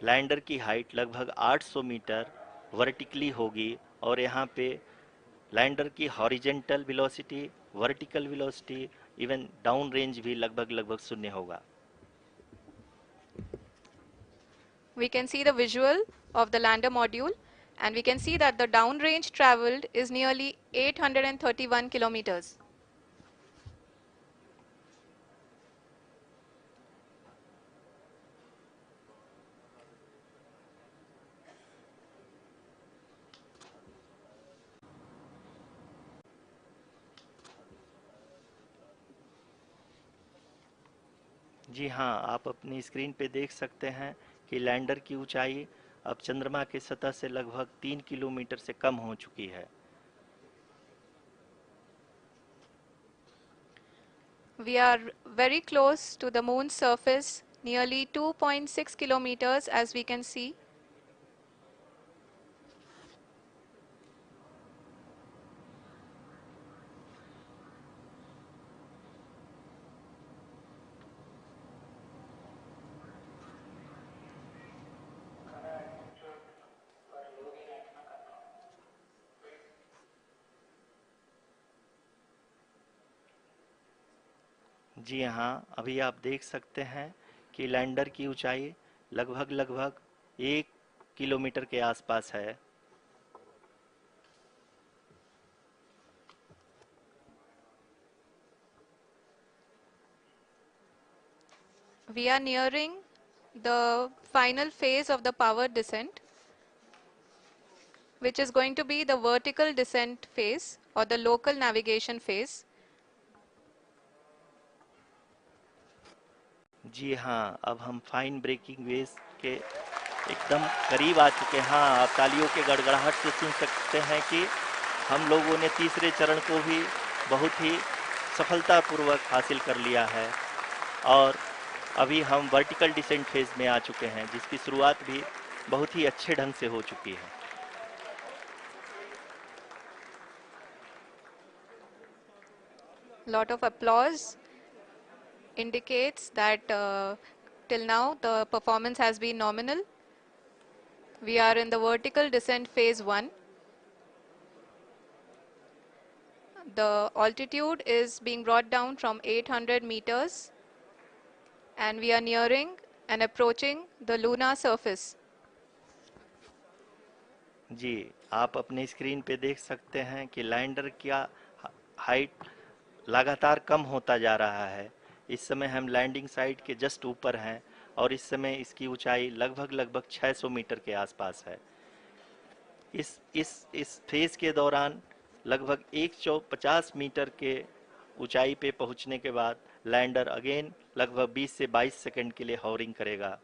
Lander की height लगभग 800 metre vertically होगी और यहाँ पे लैंडर की horizontal velocity, vertical velocity, even down range भी लगभग लगभग शून्य होगा। We can see the visual of the lander module, and we can see that the downrange traveled is nearly 831 kilometers. जी हाँ, आप अपनी स्क्रीन पे देख सकते हैं कि लैंडर की ऊंचाई अब चंद्रमा की सतह से लगभग 3 किलोमीटर से कम हो चुकी है। We are very close to the moon's surface, nearly 2.6 kilometers as we can see. जी हाँ, अभी आप देख सकते हैं कि लैंडर की ऊंचाई लगभग लगभग 1 किलोमीटर के आसपास है। We are nearing the final phase of the power descent, which is going to be the vertical descent phase or the local navigation phase. जी हाँ, अब हम फाइन ब्रेकिंग वेव्स के एकदम करीब आ चुके हैं। हाँ, आप तालियों के गड़गड़ाहट से सुन सकते हैं कि हम लोगों ने तीसरे चरण को भी बहुत ही सफलतापूर्वक हासिल कर लिया है और अभी हम वर्टिकल डिसेंट फेज में आ चुके हैं, जिसकी शुरुआत भी बहुत ही अच्छे ढंग से हो चुकी है। Lot of applause indicates that till now the performance has been nominal. We are in the vertical descent phase 1. The altitude is being brought down from 800 meters and we are nearing and approaching the lunar surface. जी, आप अपने screen पे देख सकते हैं कि lander का height लगातार कम होता जा रहा है। इस समय हम लैंडिंग साइट के जस्ट ऊपर हैं और इस समय इसकी ऊंचाई लगभग लगभग 600 मीटर के आसपास है। इस फेज के दौरान लगभग 150 मीटर के ऊंचाई पे पहुंचने के बाद लैंडर अगेन लगभग 20 से 22 सेकंड के लिए हॉवरिंग करेगा।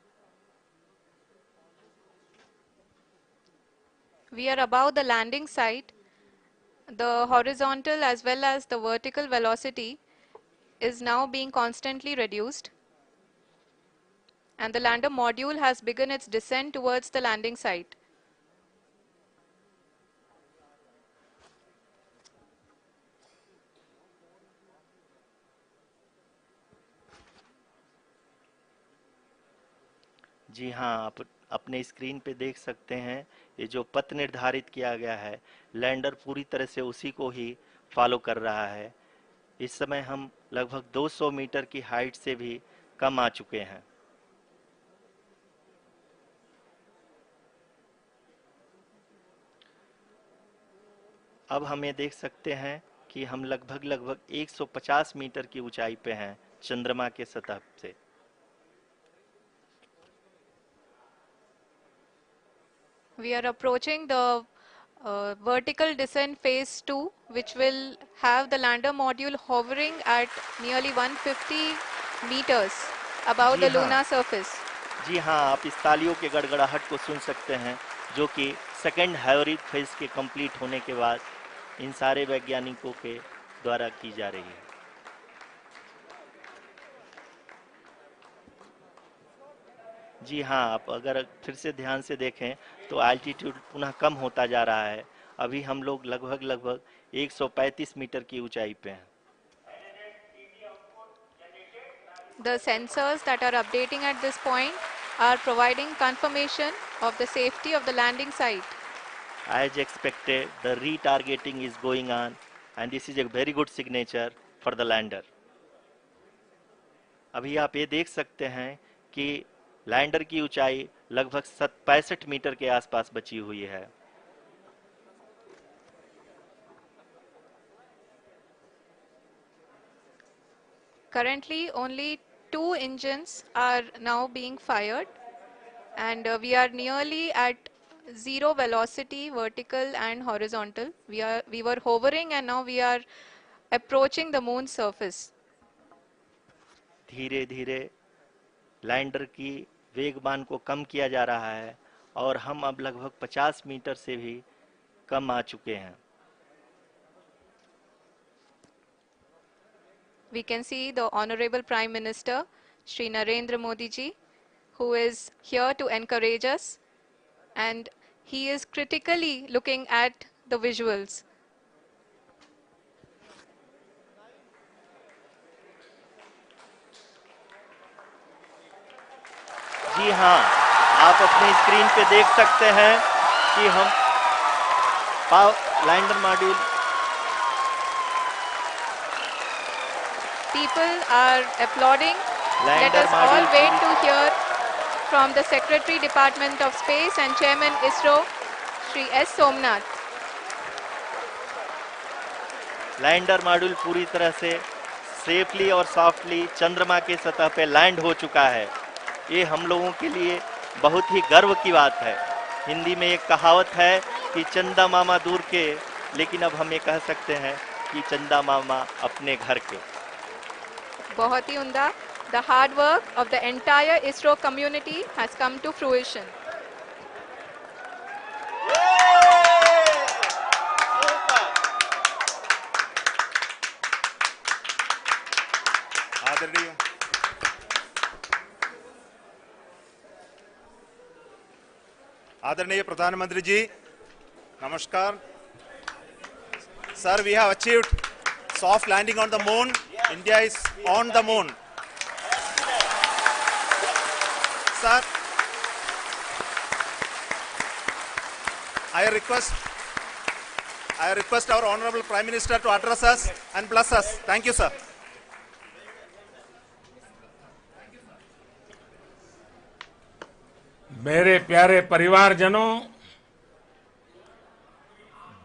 We are above the landing site. The horizontal as well as the vertical velocity is now being constantly reduced, and the lander module has begun its descent towards the landing site. जी हाँ, आप अपने screen पे देख सकते हैं ये जो पथ निर्धारित किया गया है, लैंडर पूरी तरह से उसी को ही फॉलो कर रहा है। इस समय हम लगभग 200 मीटर की हाइट से भी कम आ चुके हैं। अब हमें देख सकते हैं कि हम लगभग लगभग 150 मीटर की ऊंचाई पे हैं चंद्रमा के सतह से। We are approaching the vertical descent phase 2, which will have the lander module hovering at nearly 150 meters above ji the हाँ, lunar surface. जी हाँ, आप इस तालियों के गड़गड़ाहट को सुन सकते हैं जो कि सेकंड हाइब्रिड फेज के कंप्लीट होने के बाद इन सारे वैज्ञानिकों के द्वारा की जा रही है। जी हाँ, आप अगर फिर से ध्यान से देखें तो एल्टीट्यूड पुनः कम होता जा रहा है। अभी हम लोग लगभग लगभग 135 मीटर की ऊंचाई पे हैं। The sensors that are updating at this point are providing confirmation of the safety of the landing site. As expected, the retargeting is going on, and this is a very good signature for the lander. अभी आप ये देख सकते हैं कि lander की ऊंचाई लगभग 65 मीटर के आसपास बची हुई है. Currently, only 2 engines are now being fired, and we are nearly at zero velocity, vertical and horizontal. We were hovering, and now we are approaching the moon's surface. धीरे धीरे लैंडर की वेगमान को कम किया जा रहा है और हम अब लगभग 50 मीटर से भी कम आ चुके हैं. We can see the Honorable Prime Minister, Shri Narendra Modi ji, who is here to encourage us, and he is critically looking at the visuals. जी हाँ, आप अपनी स्क्रीन पे देख सकते हैं कि हम lander module. People are applauding. Let lander us all module wait to hear from the Secretary, Department of Space and Chairman ISRO, Shri S. Somnath. Lander module पूरी तरह से सेफली और सॉफ्टली चंद्रमा के सतह पे लैंड हो चुका है. ये हम लोगों के लिए बहुत ही गर्व की बात है. हिंदी में एक कहावत है कि चंदा मामा दूर के, लेकिन अब हम ये कह सकते हैं कि चंदा मामा अपने घर के. बहुत ही उम्दा. The hard work of the entire ISRO community has come to fruition. आदरणीय प्रधानमंत्री जी, नमस्कार. Sir, we have achieved soft landing on the moon. India is on the moon. Sir, I request our Honorable Prime Minister to address us and bless us. Thank you, sir. मेरे प्यारे परिवारजनों,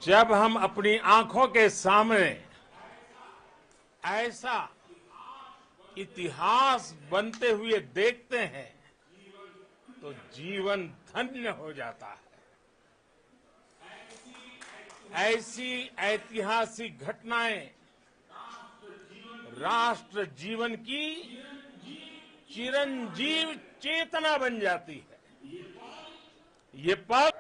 जब हम अपनी आंखों के सामने ऐसा इतिहास बनते हुए देखते हैं तो जीवन धन्य हो जाता है. ऐसी ऐतिहासिक घटनाएं राष्ट्र जीवन की चिरंजीव चेतना बन जाती है. ये पल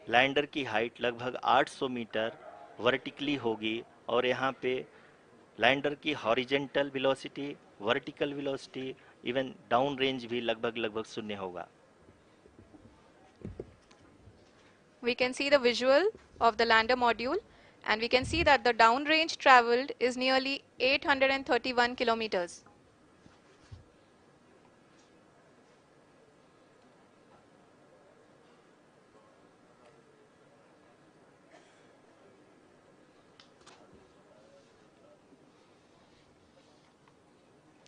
लैंडर की हाइट लगभग 800 मीटर वर्टिकली होगी और यहाँ पे लैंडर की horizontal velocity, vertical velocity, even down range भी लगभग शून्य होगा. We can see the visual of the lander module, and we can see that the downrange traveled is nearly 831 kilometers.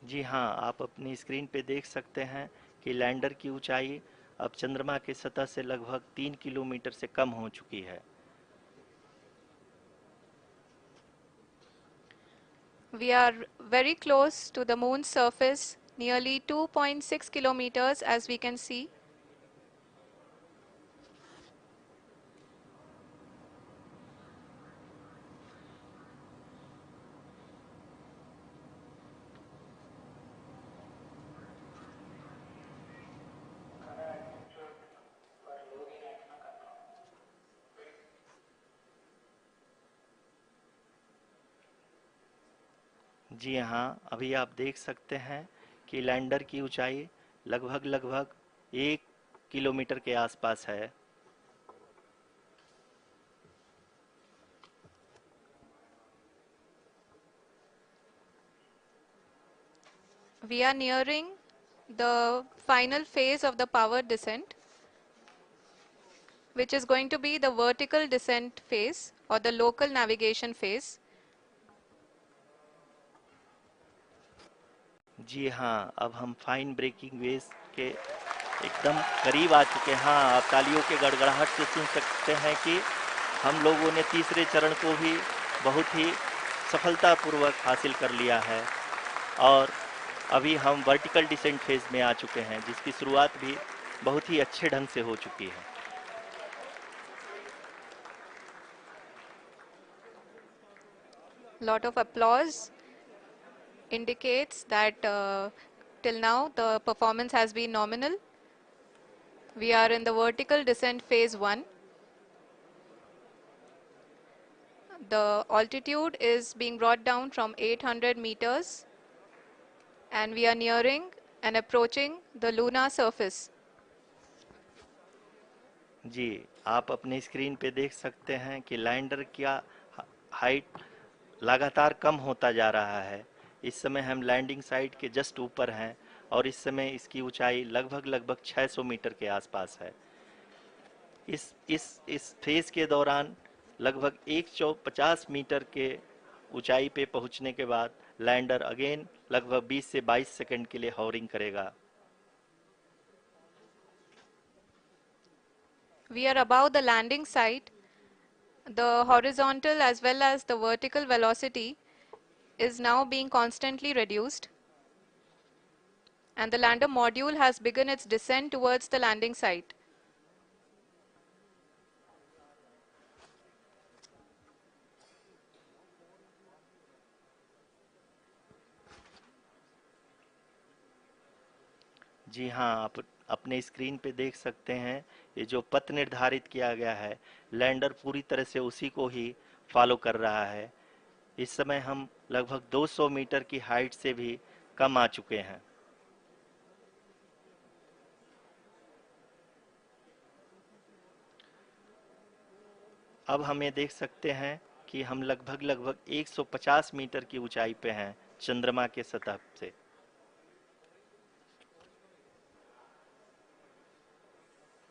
जी हाँ, आप अपनी स्क्रीन पे देख सकते हैं कि लैंडर की ऊंचाई अब चंद्रमा के सतह से लगभग 3 किलोमीटर से कम हो चुकी है. We are very close to the moon's surface, nearly 2.6 kilometers as we can see. जी हाँ, अभी आप देख सकते हैं कि लैंडर की ऊंचाई लगभग 1 किलोमीटर के आसपास है. We are nearing the final phase of the powered descent, which is going to be the vertical descent phase or the local navigation phase. जी हाँ, अब हम फाइन ब्रेकिंग वेव्स के एकदम करीब आ चुके हैं। हाँ, आप तालियों के गड़गड़ाहट से सुन सकते हैं कि हम लोगों ने तीसरे चरण को भी बहुत ही सफलतापूर्वक हासिल कर लिया है और अभी हम वर्टिकल डिसेंट फेज में आ चुके हैं, जिसकी शुरुआत भी बहुत ही अच्छे ढंग से हो चुकी है। Lot of applause indicates that till now the performance has been nominal. We are in the vertical descent phase 1. The altitude is being brought down from 800 meters and we are nearing and approaching the lunar surface. जी, आप अपने screen पे देख सकते हैं कि lander का height लगातार कम होता जा रहा है। इस समय हम लैंडिंग साइट के जस्ट ऊपर हैं और इस समय इसकी ऊंचाई लगभग 600 मीटर के आसपास है। इस फेज के दौरान लगभग 150 मीटर के ऊंचाई पे पहुंचने के बाद लैंडर अगेन लगभग 20 से 22 सेकंड के लिए हॉवरिंग करेगा। We are above the landing site. The horizontal as well as the vertical velocity is now being constantly reduced. And the lander module has begun its descent towards the landing site. जी हाँ, आप अपने screen पे देख सकते हैं ये जो पथ निर्धारित किया गया है, लैंडर पूरी तरह से उसी को ही फॉलो कर रहा है। इस समय हम लगभग 200 मीटर की हाइट से भी कम आ चुके हैं। अब हम ये देख सकते हैं कि हम लगभग 150 मीटर की ऊंचाई पे हैं चंद्रमा के सतह से।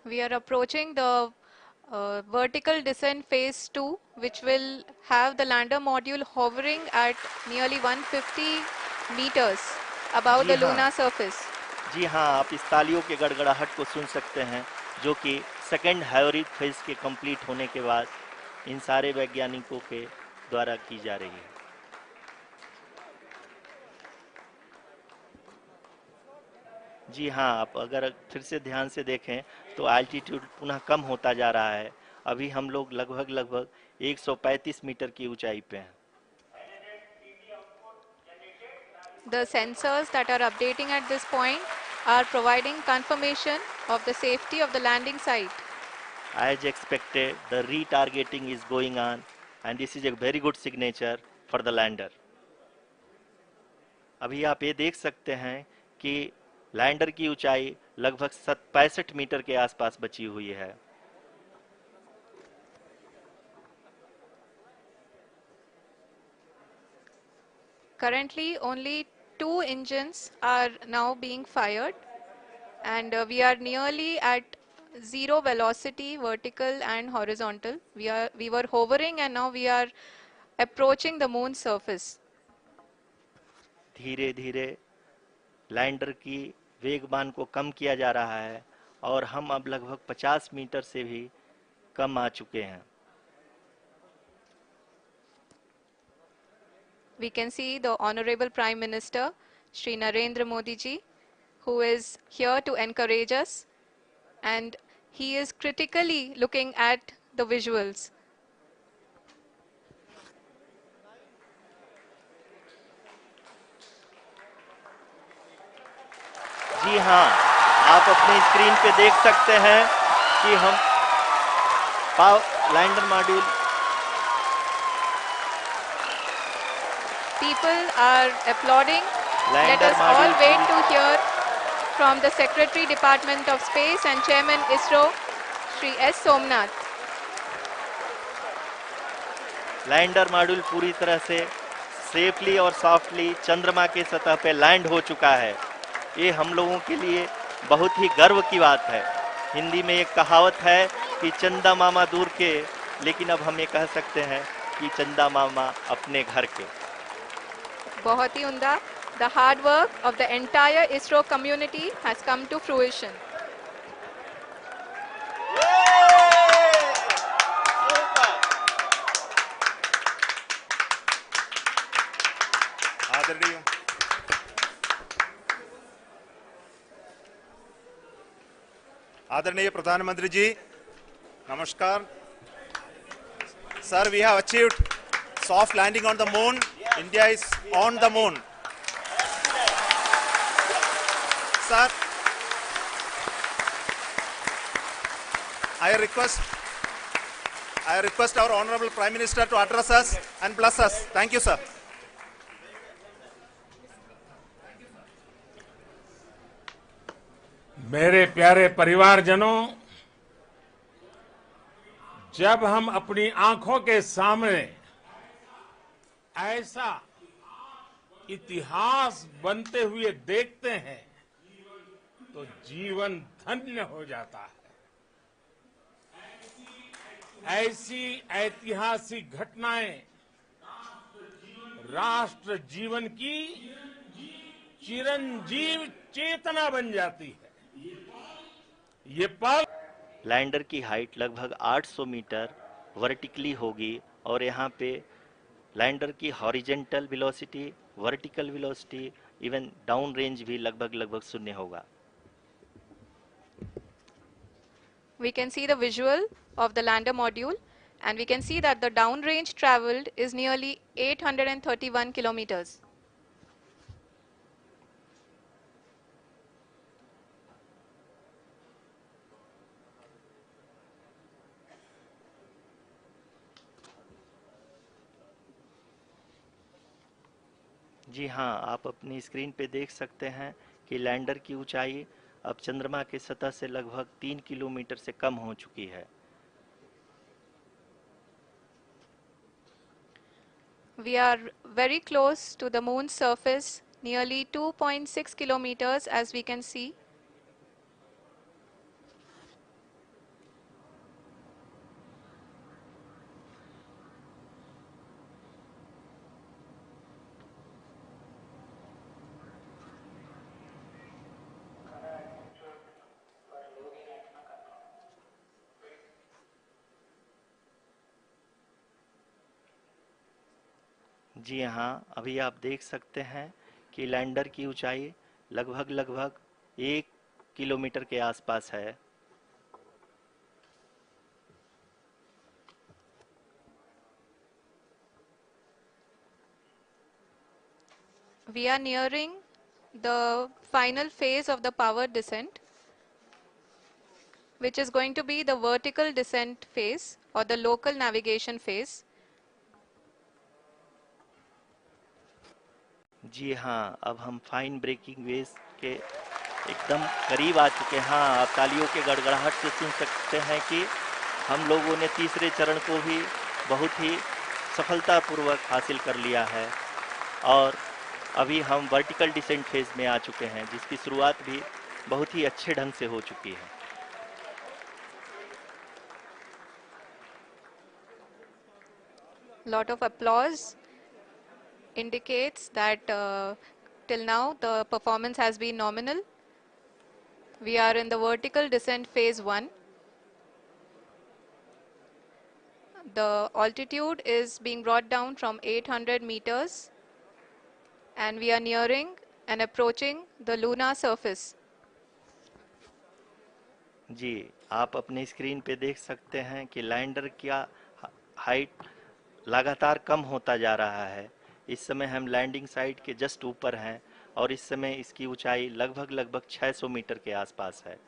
We are approaching the vertical descent phase 2, which will have the lander module hovering at nearly 150 meters above ji the हाँ। lunar surface. जी हाँ, आप इस तालियों के गड़गड़ाहट को सुन सकते हैं, जो कि सेकेंड हाइब्रिड फेज के कंप्लीट होने के बाद इन सारे वैज्ञानिकों के द्वारा की जा रही है। जी हाँ, आप अगर फिर से ध्यान से देखें तो एल्टीट्यूड पुनः कम होता जा रहा है। अभी हम लोग लगभग 135 मीटर की ऊंचाई पे हैं। The sensors that are updating at this point are providing confirmation of the safety of the landing site. As expected, the retargeting is going on and this is a very good signature for the lander. अभी आप ये देख सकते हैं कि lander की ऊंचाई लगभग 65 मीटर के आसपास बची हुई है। Currently, only 2 engines are now being fired, and we are nearly at zero velocity, vertical and horizontal. We were hovering, and now we are approaching the moon's surface. धीरे धीरे लैंडर की वेगमान को कम किया जा रहा है और हम अब लगभग 50 मीटर से भी कम आ चुके हैं। We can see the Honorable Prime Minister, Shri Narendra Modi ji, who is here to encourage us, and he is critically looking at the visuals. जी हाँ, आप अपनी स्क्रीन पे देख सकते हैं कि हम lander module People are applauding. Let Lander us all module wait पूरी- to hear from the Secretary Department of Space and Chairman ISRO, Shri S. Somnath. Lander module पूरी तरह से सेफली और सॉफ्टली चंद्रमा के सतह पे लैंड हो चुका है। ये हम लोगों के लिए बहुत ही गर्व की बात है। हिंदी में एक कहावत है कि चंदा मामा दूर के, लेकिन अब हम ये कह सकते हैं कि चंदा मामा अपने घर के। बहुत ही उम्दा। The hard work of the entire ISRO community has come to fruition. आदरणीय आदरणीय प्रधानमंत्री जी, नमस्कार। Sir, we have achieved soft landing on the moon. India is on the moon. Sir, I request our Honorable Prime Minister to address us and bless us. Thank you, sir. मेरे प्यारे परिवारजनों, जब हम अपनी आंखों के सामने ऐसा इतिहास बनते हुए देखते हैं तो जीवन धन्य हो जाता है। ऐसी ऐतिहासिक घटनाएं राष्ट्र जीवन की चिरंजीव चेतना बन जाती है। ये पल लैंडर की हाइट लगभग 800 मीटर वर्टिकली होगी और यहाँ पे लैंडर की horizontal velocity, vertical velocity, even down range भी लगभग शून्य होगा। We can see the visual of the lander module, and we can see that the downrange traveled is nearly 831 kilometers. जी हाँ, आप अपनी स्क्रीन पे देख सकते हैं कि लैंडर की ऊंचाई अब चंद्रमा की सतह से लगभग 3 किलोमीटर से कम हो चुकी है। We are very close to the moon's surface, nearly 2.6 kilometers, as we can see. जी हाँ, अभी आप देख सकते हैं कि लैंडर की ऊंचाई लगभग 1 किलोमीटर के आसपास है। We are nearing the final phase of the power descent, which is going to be the vertical descent phase or the local navigation phase. जी हाँ, अब हम फाइन ब्रेकिंग वेव्स के एकदम करीब आ चुके हैं। हाँ, आप तालियों के गड़गड़ाहट से सुन सकते हैं कि हम लोगों ने तीसरे चरण को भी बहुत ही सफलतापूर्वक हासिल कर लिया है और अभी हम वर्टिकल डिसेंट फेज में आ चुके हैं, जिसकी शुरुआत भी बहुत ही अच्छे ढंग से हो चुकी है। Lot of applause indicates that till now the performance has been nominal. We are in the vertical descent phase 1. The altitude is being brought down from 800 meters and we are nearing and approaching the lunar surface. जी, आप अपने screen पे देख सकते हैं कि lander का height लगातार कम होता जा रहा है। इस समय हम लैंडिंग साइट के जस्ट ऊपर हैं और इस समय इसकी ऊंचाई लगभग 600 मीटर के आसपास है।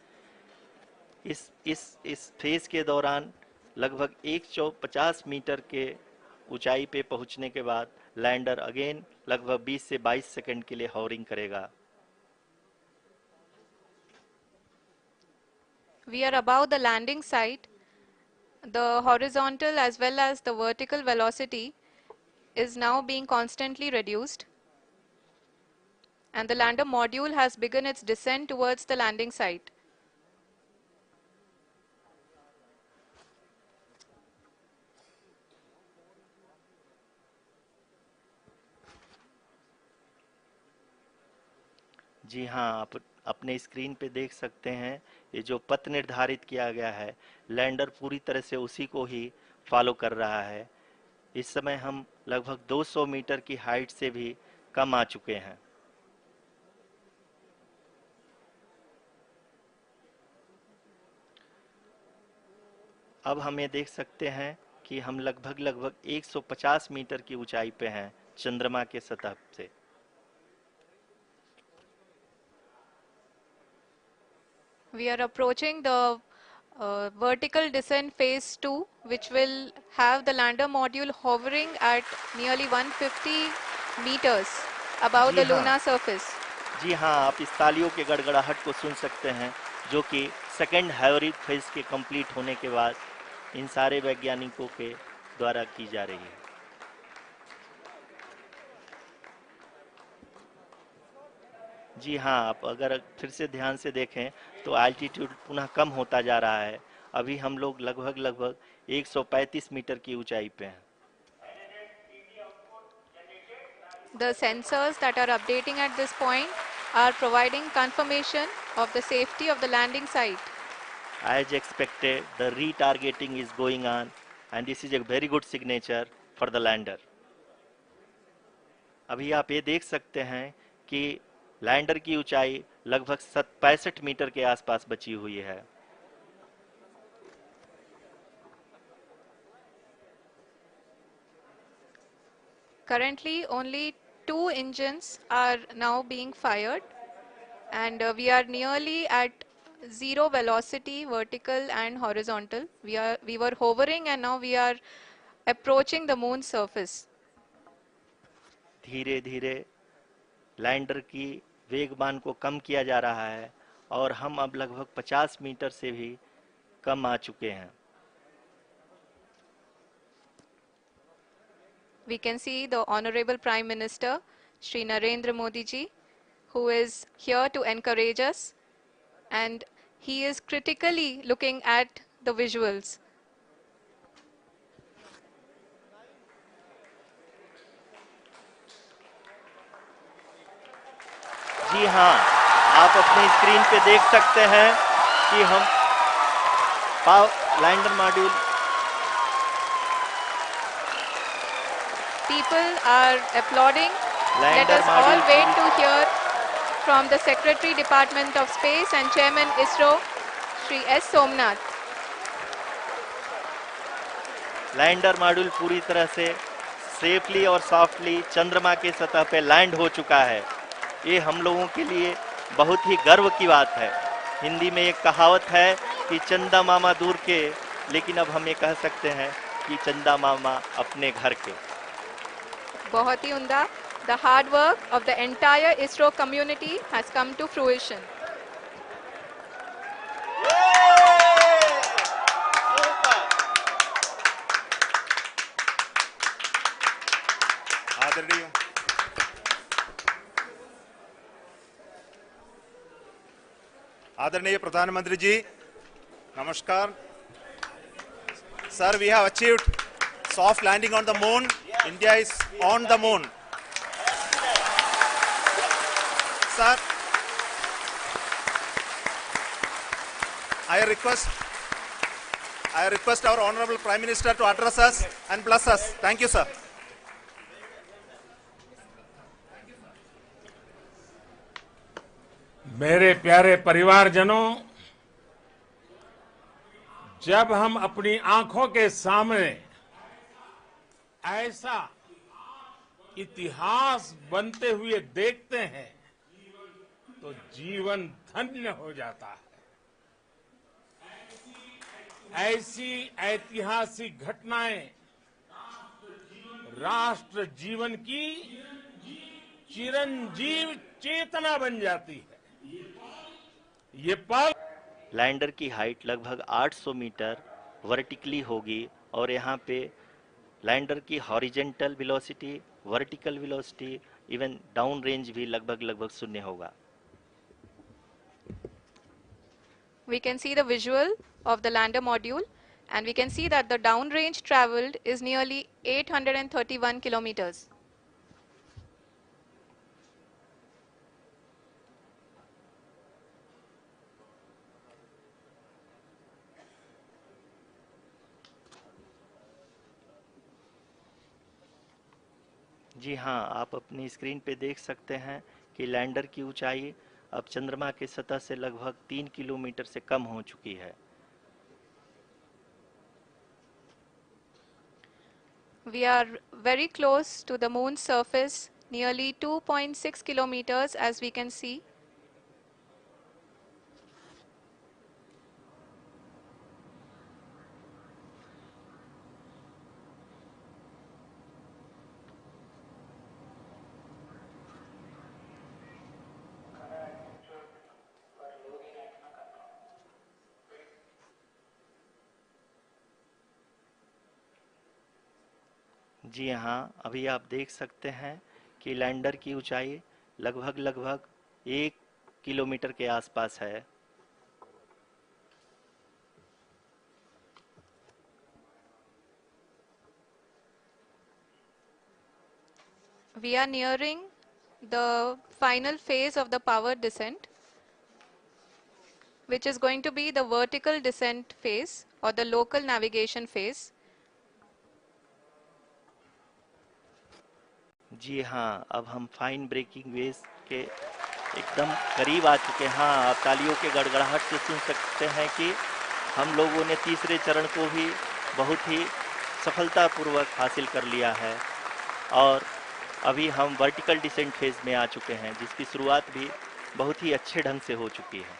इस फेज के दौरान लगभग 150 मीटर के ऊंचाई पे पहुंचने के बाद लैंडर अगेन लगभग 20 से 22 सेकंड के लिए हॉवरिंग करेगा। We are above the landing site. The horizontal as well as the vertical velocity is now being constantly reduced. and the lander module has begun its descent towards the landing site. जी हाँ, आप अपने screen पे देख सकते हैं ये जो पथ निर्धारित किया गया है, लैंडर पूरी तरह से उसी को ही फॉलो कर रहा है। इस समय हम लगभग 200 मीटर की हाइट से भी कम आ चुके हैं। अब हम ये देख सकते हैं कि हम लगभग 150 मीटर की ऊंचाई पे हैं चंद्रमा के सतह से। We are approaching the vertical descent phase 2, which will have the lander module hovering at nearly 150 meters above ji the हाँ, lunar surface. जी हाँ, आप इस तालियों के गड़गड़ाहट को सुन सकते हैं जो कि सेकेंड हैवरिक फेज के कंप्लीट होने के बाद इन सारे वैज्ञानिकों के द्वारा की जा रही है। जी हाँ, आप अगर फिर से ध्यान से देखें तो एल्टीट्यूड पुनः कम होता जा रहा है। अभी हम लोग लगभग 135 मीटर की ऊंचाई पे हैं। The sensors that are updating at this point are providing confirmation of the safety of the landing site. As expected, the retargeting is going on and this is a very good signature for the lander. अभी आप ये देख सकते हैं कि lander की ऊंचाई लगभग 65 मीटर के आसपास बची हुई है। Currently, only 2 engines are now being fired, and we are nearly at zero velocity, vertical and horizontal. We were hovering, and now we are approaching the moon's surface. धीरे धीरे लैंडर की वेगमान को कम किया जा रहा है और हम अब लगभग 50 मीटर से भी कम आ चुके हैं। We can see the Honorable Prime Minister, Shri Narendra Modi ji, who is here to encourage us, and he is critically looking at the visuals. जी हाँ, आप अपने स्क्रीन पे देख सकते हैं कि हम lander module People are applauding. Let lander us all module wait to hear from the Secretary Department of Space and Chairman ISRO, Shri S. Somnath. Lander module पूरी तरह से सेफली और सॉफ्टली चंद्रमा के सतह पे लैंड हो चुका है। ये हम लोगों के लिए बहुत ही गर्व की बात है। हिंदी में एक कहावत है कि चंदा मामा दूर के, लेकिन अब हम ये कह सकते हैं कि चंदा मामा अपने घर के। बहुत ही उम्दा. The hard work of the entire ISRO community has come to fruition. आदरणीय आदरणीय प्रधानमंत्री जी, नमस्कार। Sir, we have achieved soft landing on the moon. India is on the moon. Sir, I request our Honorable Prime Minister to address us and bless us. Thank you, sir. मेरे प्यारे परिवारजनों, जब हम अपनी आंखों के सामने ऐसा इतिहास बनते हुए देखते हैं तो जीवन धन्य हो जाता है। ऐसी ऐतिहासिक घटनाएं राष्ट्र जीवन की चिरंजीव चेतना बन जाती है। ये पल लैंडर की हाइट लगभग 800 मीटर वर्टिकली होगी और यहाँ पे लैंडर की horizontal velocity, vertical velocity even down range भी लगभग लगभग शून्य होगा। We can see the visual of the lander module, and we can see that the downrange traveled is nearly 831 kilometers. जी हाँ, आप अपनी स्क्रीन पे देख सकते हैं कि लैंडर की ऊंचाई अब चंद्रमा की सतह से लगभग 3 किलोमीटर से कम हो चुकी है। We are very close to the moon's surface, nearly 2.6 kilometers, as we can see. जी हाँ, अभी आप देख सकते हैं कि लैंडर की ऊंचाई लगभग लगभग 1 किलोमीटर के आसपास है। We are nearing the final phase of the power descent, which is going to be the vertical descent phase or the local navigation phase. जी हाँ, अब हम फाइन ब्रेकिंग वेव्स के एकदम करीब आ चुके हैं। हाँ, आप तालियों के गड़गड़ाहट से सुन सकते हैं कि हम लोगों ने तीसरे चरण को भी बहुत ही सफलतापूर्वक हासिल कर लिया है और अभी हम वर्टिकल डिसेंट फेज में आ चुके हैं, जिसकी शुरुआत भी बहुत ही अच्छे ढंग से हो चुकी है।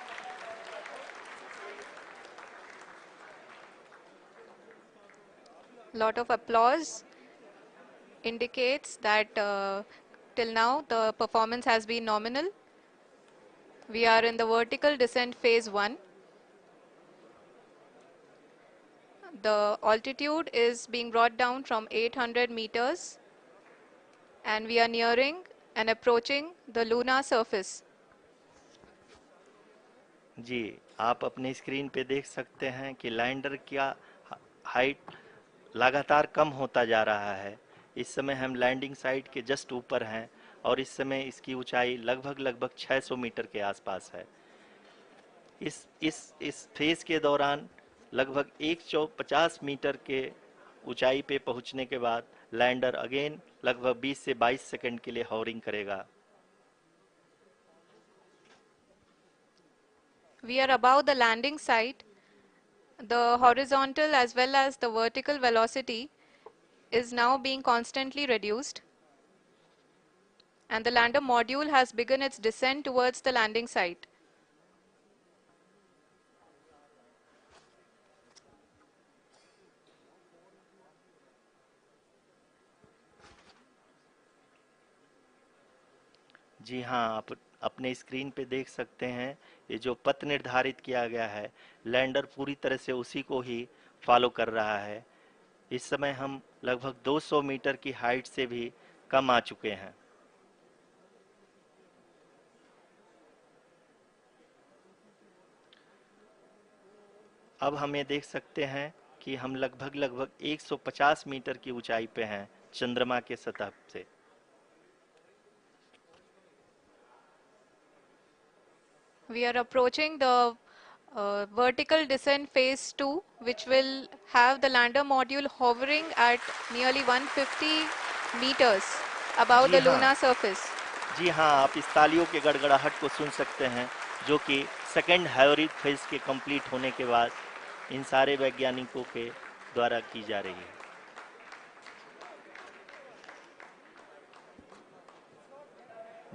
Lot of applause indicates that till now the performance has been nominal. We are in the vertical descent phase 1. The altitude is being brought down from 800 meters, and we are nearing and approaching the lunar surface. जी, आप अपनी screen पे देख सकते हैं कि lander का height लगातार कम होता जा रहा है। इस समय हम लैंडिंग साइट के जस्ट ऊपर हैं और इस समय इसकी ऊंचाई लगभग लगभग 600 मीटर के आसपास है। इस फेज के दौरान लगभग 150 मीटर के ऊंचाई पे पहुंचने के बाद लैंडर अगेन लगभग 20 से 22 सेकंड के लिए हॉवरिंग करेगा। We are above the landing site. The horizontal as well as the vertical velocity is now being constantly reduced, and the lander module has begun its descent towards the landing site. जी हाँ, आप अपने screen पे देख सकते हैं ये जो पथ निर्धारित किया गया है, लैंडर पूरी तरह से उसी को ही फॉलो कर रहा है। इस समय हम लगभग 200 मीटर की हाइट से भी कम आ चुके हैं। अब हम ये देख सकते हैं कि हम लगभग लगभग 150 मीटर की ऊंचाई पे हैं चंद्रमा के सतह से। We are approaching the vertical descent phase 2, which will have the lander module hovering at nearly 150 meters above ji the हाँ, lunar surface. जी हाँ, आप इस तालियों के गड़गड़ाहट को सुन सकते हैं, जो कि सेकेंड हाइब्रिड फेज के कंप्लीट होने के बाद इन सारे वैज्ञानिकों के द्वारा की जा रही है।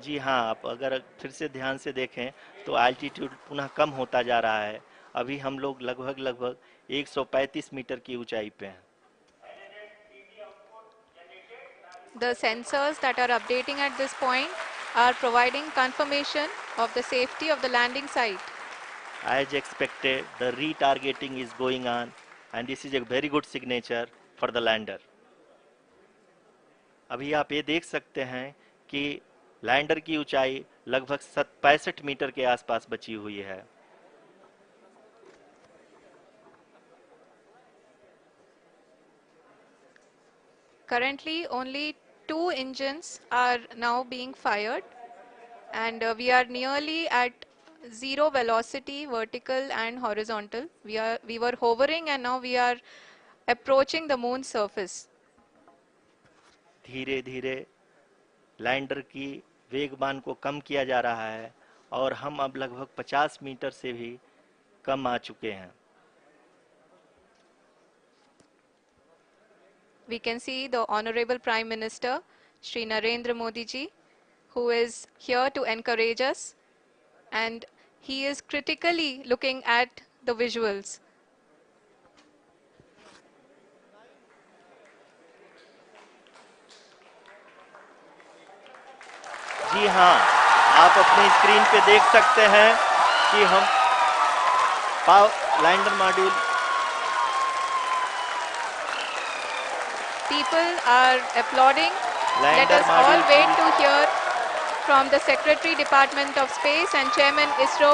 जी हाँ, आप अगर फिर से ध्यान से देखें तो एल्टीट्यूड पुनः कम होता जा रहा है। अभी हम लोग लगभग लगभग 135 मीटर की ऊंचाई पे हैं। The sensors that are updating at this point are providing confirmation of the safety of the landing site. As expected, the retargeting is going on and this is a very good signature for the lander. अभी आप ये देख सकते हैं कि lander की ऊंचाई लगभग 65 मीटर के आसपास बची हुई है। Currently, only 2 engines are now being fired, and we are nearly at zero velocity, vertical and horizontal. We were hovering, and now we are approaching the moon's surface. धीरे धीरे लैंडर की वेगमान को कम किया जा रहा है और हम अब लगभग 50 मीटर से भी कम आ चुके हैं। We can see the Honorable Prime Minister, Shri Narendra Modi ji, who is here to encourage us, and he is critically looking at the visuals. जी हाँ, आप अपनी स्क्रीन पे देख सकते हैं कि हम lander module People are applauding. Let lander us all module wait to hear from the Secretary Department of Space and Chairman ISRO,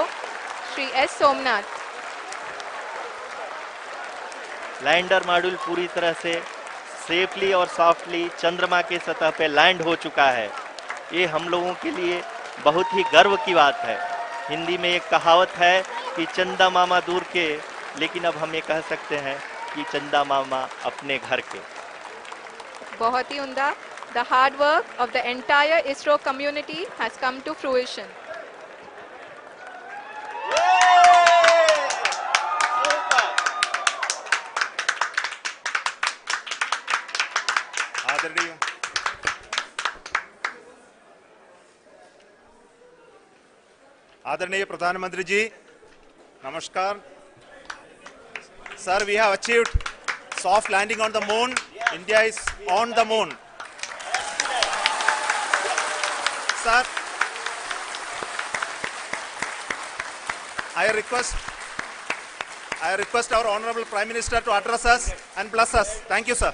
Shri S. Somnath. Lander module पूरी तरह से सेफली और सॉफ्टली चंद्रमा के सतह पे लैंड हो चुका है। ये हम लोगों के लिए बहुत ही गर्व की बात है। हिंदी में एक कहावत है कि चंदा मामा दूर के, लेकिन अब हम ये कह सकते हैं कि चंदा मामा अपने घर के। बहुत ही उम्दा. The hard work of the entire ISRO community has come to fruition. आदरणीय आदरणीय प्रधानमंत्री जी, नमस्कार। Sir, we have achieved soft landing on the moon. India is on the moon. Sir, I request our Honorable Prime Minister to address us and bless us. Thank you, sir.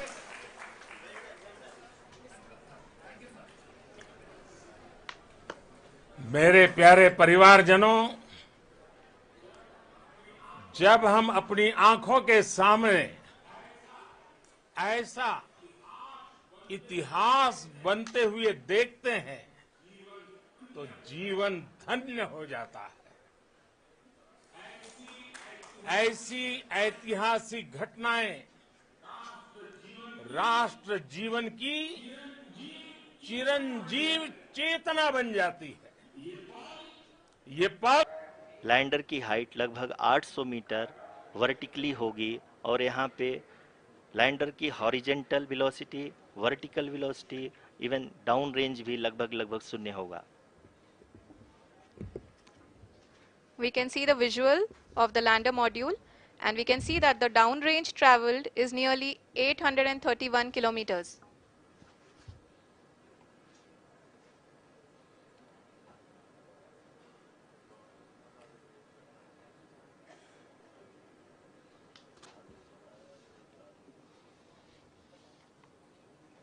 मेरे प्यारे परिवारजनों, जब हम अपनी आंखों के सामने ऐसा इतिहास बनते हुए देखते हैं तो जीवन धन्य हो जाता है। ऐसी ऐतिहासिक घटनाएं राष्ट्र जीवन की चिरंजीव चेतना बन जाती है। ये पल लैंडर की हाइट लगभग 800 मीटर वर्टिकली होगी और यहाँ पे लैंडर की horizontal velocity, vertical velocity, even down range भी लगभग शून्य होगा। We can see the visual of the lander module, and we can see that the downrange traveled is nearly 831 kilometers.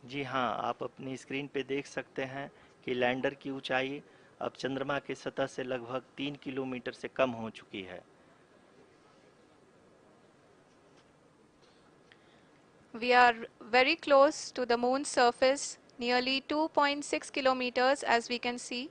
जी हाँ, आप अपनी स्क्रीन पे देख सकते हैं कि लैंडर की ऊंचाई अब चंद्रमा के सतह से लगभग 3 किलोमीटर से कम हो चुकी है। We are very close to the moon's surface, nearly 2.6 kilometers, as we can see.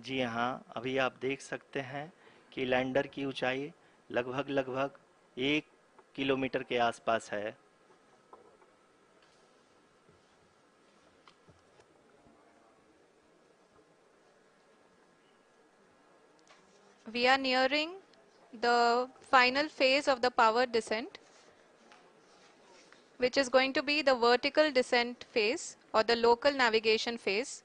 जी हाँ, अभी आप देख सकते हैं कि लैंडर की ऊंचाई लगभग 1 किलोमीटर के आसपास है। We are nearing the final phase of the power descent, which is going to be the vertical descent phase or the local navigation phase.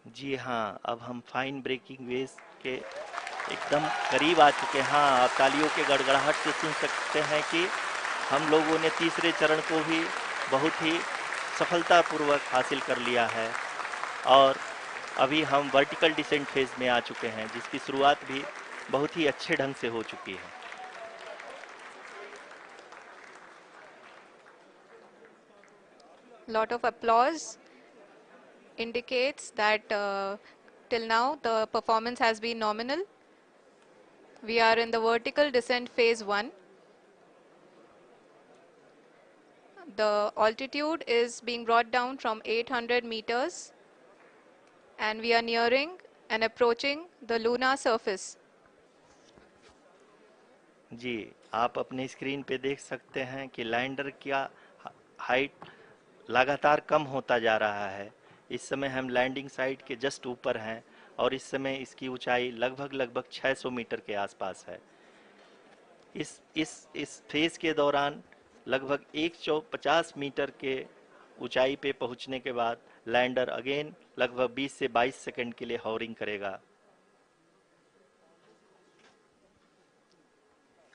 जी हाँ, अब हम फाइन ब्रेकिंग वेज के एकदम करीब आ चुके हैं। हाँ, आप तालियों के गड़गड़ाहट से सुन सकते हैं कि हम लोगों ने तीसरे चरण को भी बहुत ही सफलतापूर्वक हासिल कर लिया है और अभी हम वर्टिकल डिसेंट फेज में आ चुके हैं, जिसकी शुरुआत भी बहुत ही अच्छे ढंग से हो चुकी है। Lot of applause indicates that till now the performance has been nominal. We are in the vertical descent phase 1. The altitude is being brought down from 800 meters and we are nearing and approaching the lunar surface. जी, आप अपने screen पे देख सकते हैं कि lander का height लगातार कम होता जा रहा है। इस समय हम लैंडिंग साइट के जस्ट ऊपर हैं और इस समय इसकी ऊंचाई लगभग 600 मीटर के आसपास है। इस फेज के दौरान लगभग 150 मीटर के ऊंचाई पे पहुंचने के बाद लैंडर अगेन लगभग 20 से 22 सेकंड के लिए हॉवरिंग करेगा।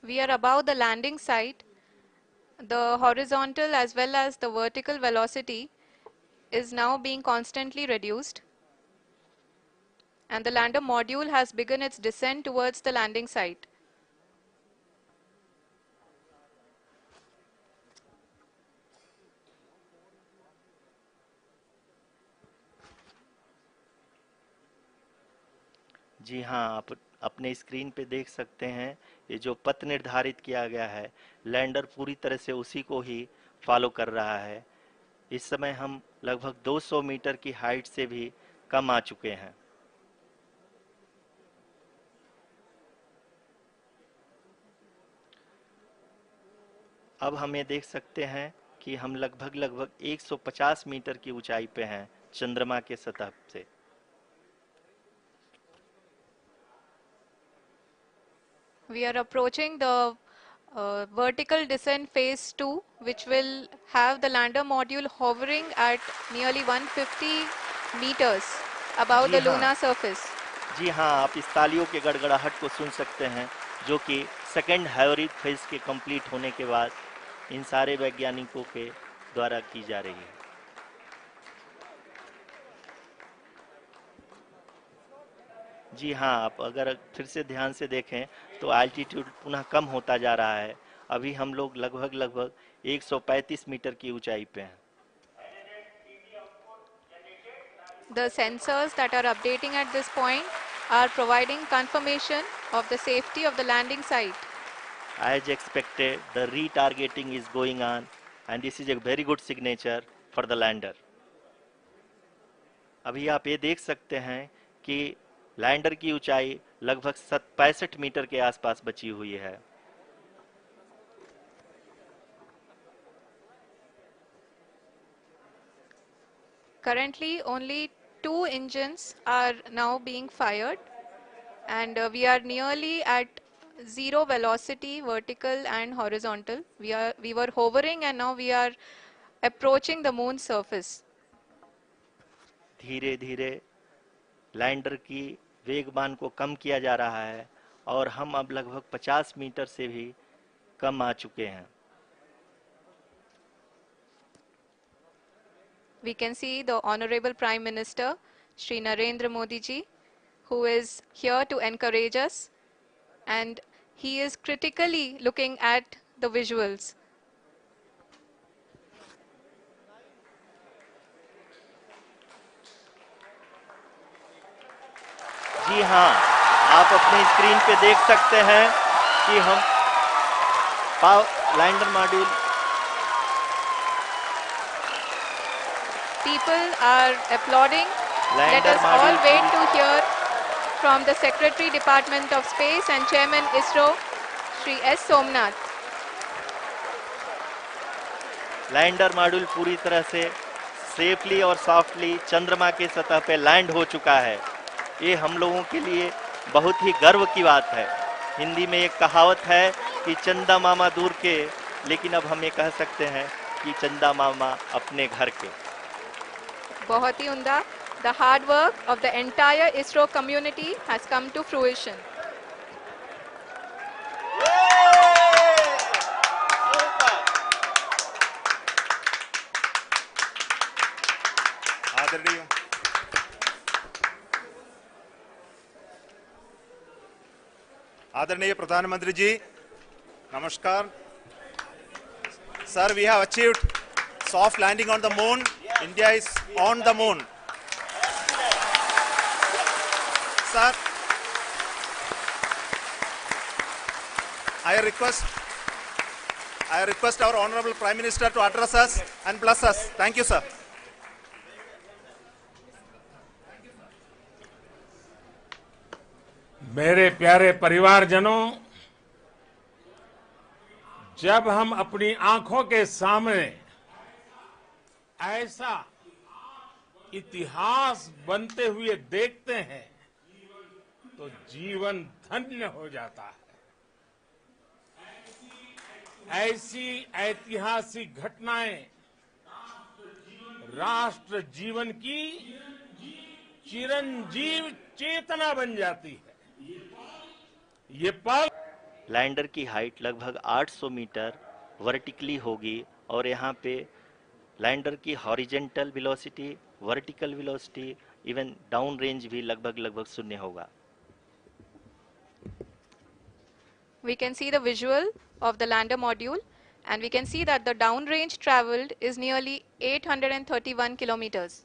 We are above the landing site. The horizontal as well as the vertical velocity is now being constantly reduced. And the lander module has begun its descent towards the landing site. जी हाँ, आप अपने screen पे देख सकते हैं ये जो पथ निर्धारित किया गया है, लैंडर पूरी तरह से उसी को ही फॉलो कर रहा है। इस समय हम लगभग 200 मीटर की हाइट से भी कम आ चुके हैं। अब हमें देख सकते हैं कि हम लगभग 150 मीटर की ऊंचाई पे हैं चंद्रमा के सतह से। We are approaching the vertical descent phase 2, which will have the lander module hovering at nearly 150 meters above ji the हाँ, lunar surface. जी हाँ, आप इस तालियों के गड़गड़ाहट को सुन सकते हैं जो कि सेकेंड हाइब्रिड फेज के कंप्लीट होने के बाद इन सारे वैज्ञानिकों के द्वारा की जा रही है। जी हाँ, आप अगर फिर से ध्यान से देखें तो एल्टीट्यूड पुनः कम होता जा रहा है। अभी हम लोग लगभग 135 मीटर की ऊंचाई पे हैं। The sensors that are updating at this point are providing confirmation of the safety of the landing site. As expected, the retargeting is going on and this is a very good signature for the lander. अभी आप ये देख सकते हैं कि lander की ऊंचाई लगभग 65 मीटर के आसपास बची हुई है। Currently, only 2 engines are now being fired, and we are nearly at zero velocity, vertical and horizontal. We were hovering, and now we are approaching the moon's surface. धीरे धीरे लैंडर की वेगमान को कम किया जा रहा है और हम अब लगभग 50 मीटर से भी कम आ चुके हैं। We can see the Honorable Prime Minister, Shri Narendra Modi ji, who is here to encourage us, and he is critically looking at the visuals. जी हाँ, आप अपने स्क्रीन पे देख सकते हैं कि हम lander module People are applauding. Let lander us all module wait to hear from the Secretary Department of Space and Chairman ISRO, Shri S. Somnath. Lander module पूरी तरह से सेफली और सॉफ्टली चंद्रमा के सतह पे लैंड हो चुका है। ये हम लोगों के लिए बहुत ही गर्व की बात है। हिंदी में एक कहावत है कि चंदा मामा दूर के, लेकिन अब हम ये कह सकते हैं कि चंदा मामा अपने घर के। बहुत ही उम्दा. The hard work of the entire ISRO community has come to fruition. आदरणीय आदरणीय प्रधानमंत्री जी, नमस्कार. Sir, we have achieved soft landing on the moon. India is on the moon. Sir, I request our Honorable Prime Minister to address us and bless us. Thank you, sir. मेरे प्यारे परिवारजनों, जब हम अपनी आंखों के सामने ऐसा इतिहास बनते हुए देखते हैं तो जीवन धन्य हो जाता है. ऐसी ऐतिहासिक घटनाएं राष्ट्र जीवन की चिरंजीव चेतना बन जाती है. ये पल लैंडर की हाइट लगभग 800 मीटर वर्टिकली होगी और यहाँ पे लैंडर की horizontal velocity, vertical velocity, even down range भी लगभग शून्य होगा. We can see the visual of the lander module, and we can see that the downrange traveled is nearly 831 kilometers.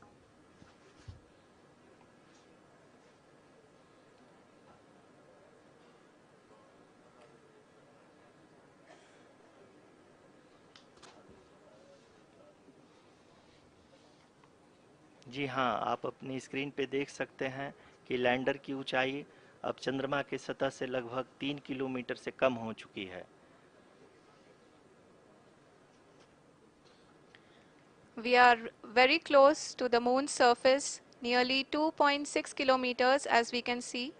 जी हाँ, आप अपनी स्क्रीन पे देख सकते हैं कि लैंडर की ऊंचाई अब चंद्रमा के सतह से लगभग 3 किलोमीटर से कम हो चुकी है. We are very close to the moon's surface, nearly 2.6 kilometers as we can see.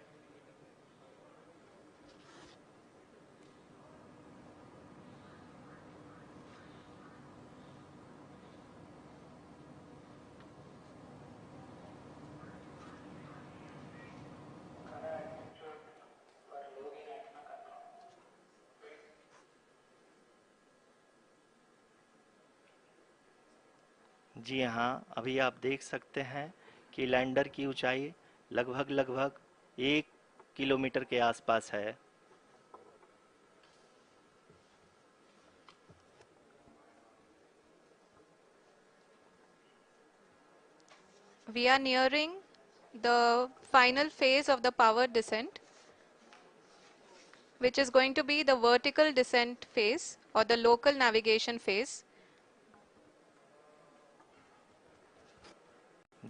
जी हाँ, अभी आप देख सकते हैं कि लैंडर की ऊंचाई लगभग 1 किलोमीटर के आसपास है. We are nearing the final phase of the power descent, which is going to be the vertical descent phase or the local navigation phase.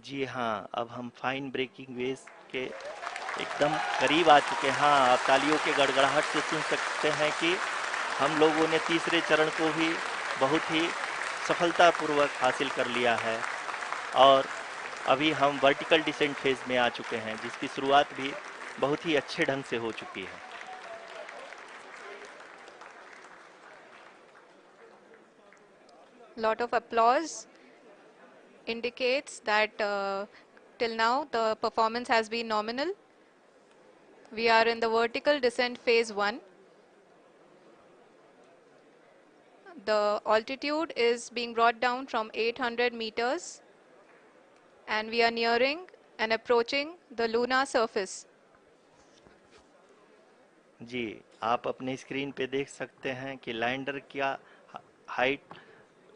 जी हाँ, अब हम फाइन ब्रेकिंग वेव्स के एकदम करीब आ चुके हैं. हाँ, आप तालियों के गड़गड़ाहट से सुन सकते हैं कि हम लोगों ने तीसरे चरण को भी बहुत ही सफलतापूर्वक हासिल कर लिया है और अभी हम वर्टिकल डिसेंट फेज में आ चुके हैं, जिसकी शुरुआत भी बहुत ही अच्छे ढंग से हो चुकी है. Lot of applause indicates that till now the performance has been nominal. We are in the vertical descent phase 1. The altitude is being brought down from 800 meters and we are nearing and approaching the lunar surface. जी, आप अपनी screen पे देख सकते हैं कि lander का height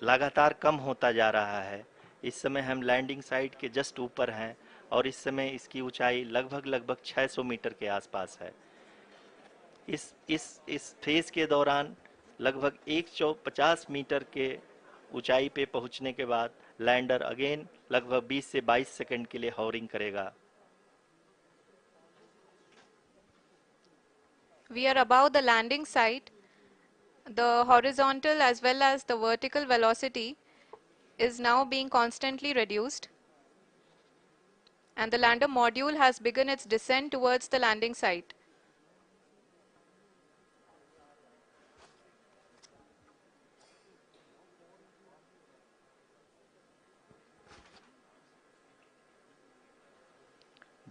लगातार कम होता जा रहा है. इस समय हम लैंडिंग साइट के जस्ट ऊपर हैं और इस समय इसकी ऊंचाई लगभग 600 मीटर के आसपास है. इस फेज के दौरान लगभग 150 मीटर के ऊंचाई पे पहुंचने के बाद लैंडर अगेन लगभग 20 से 22 सेकंड के लिए हॉवरिंग करेगा. We are above the landing site. The horizontal as well as the vertical velocity is now being constantly reduced, and the lander module has begun its descent towards the landing site.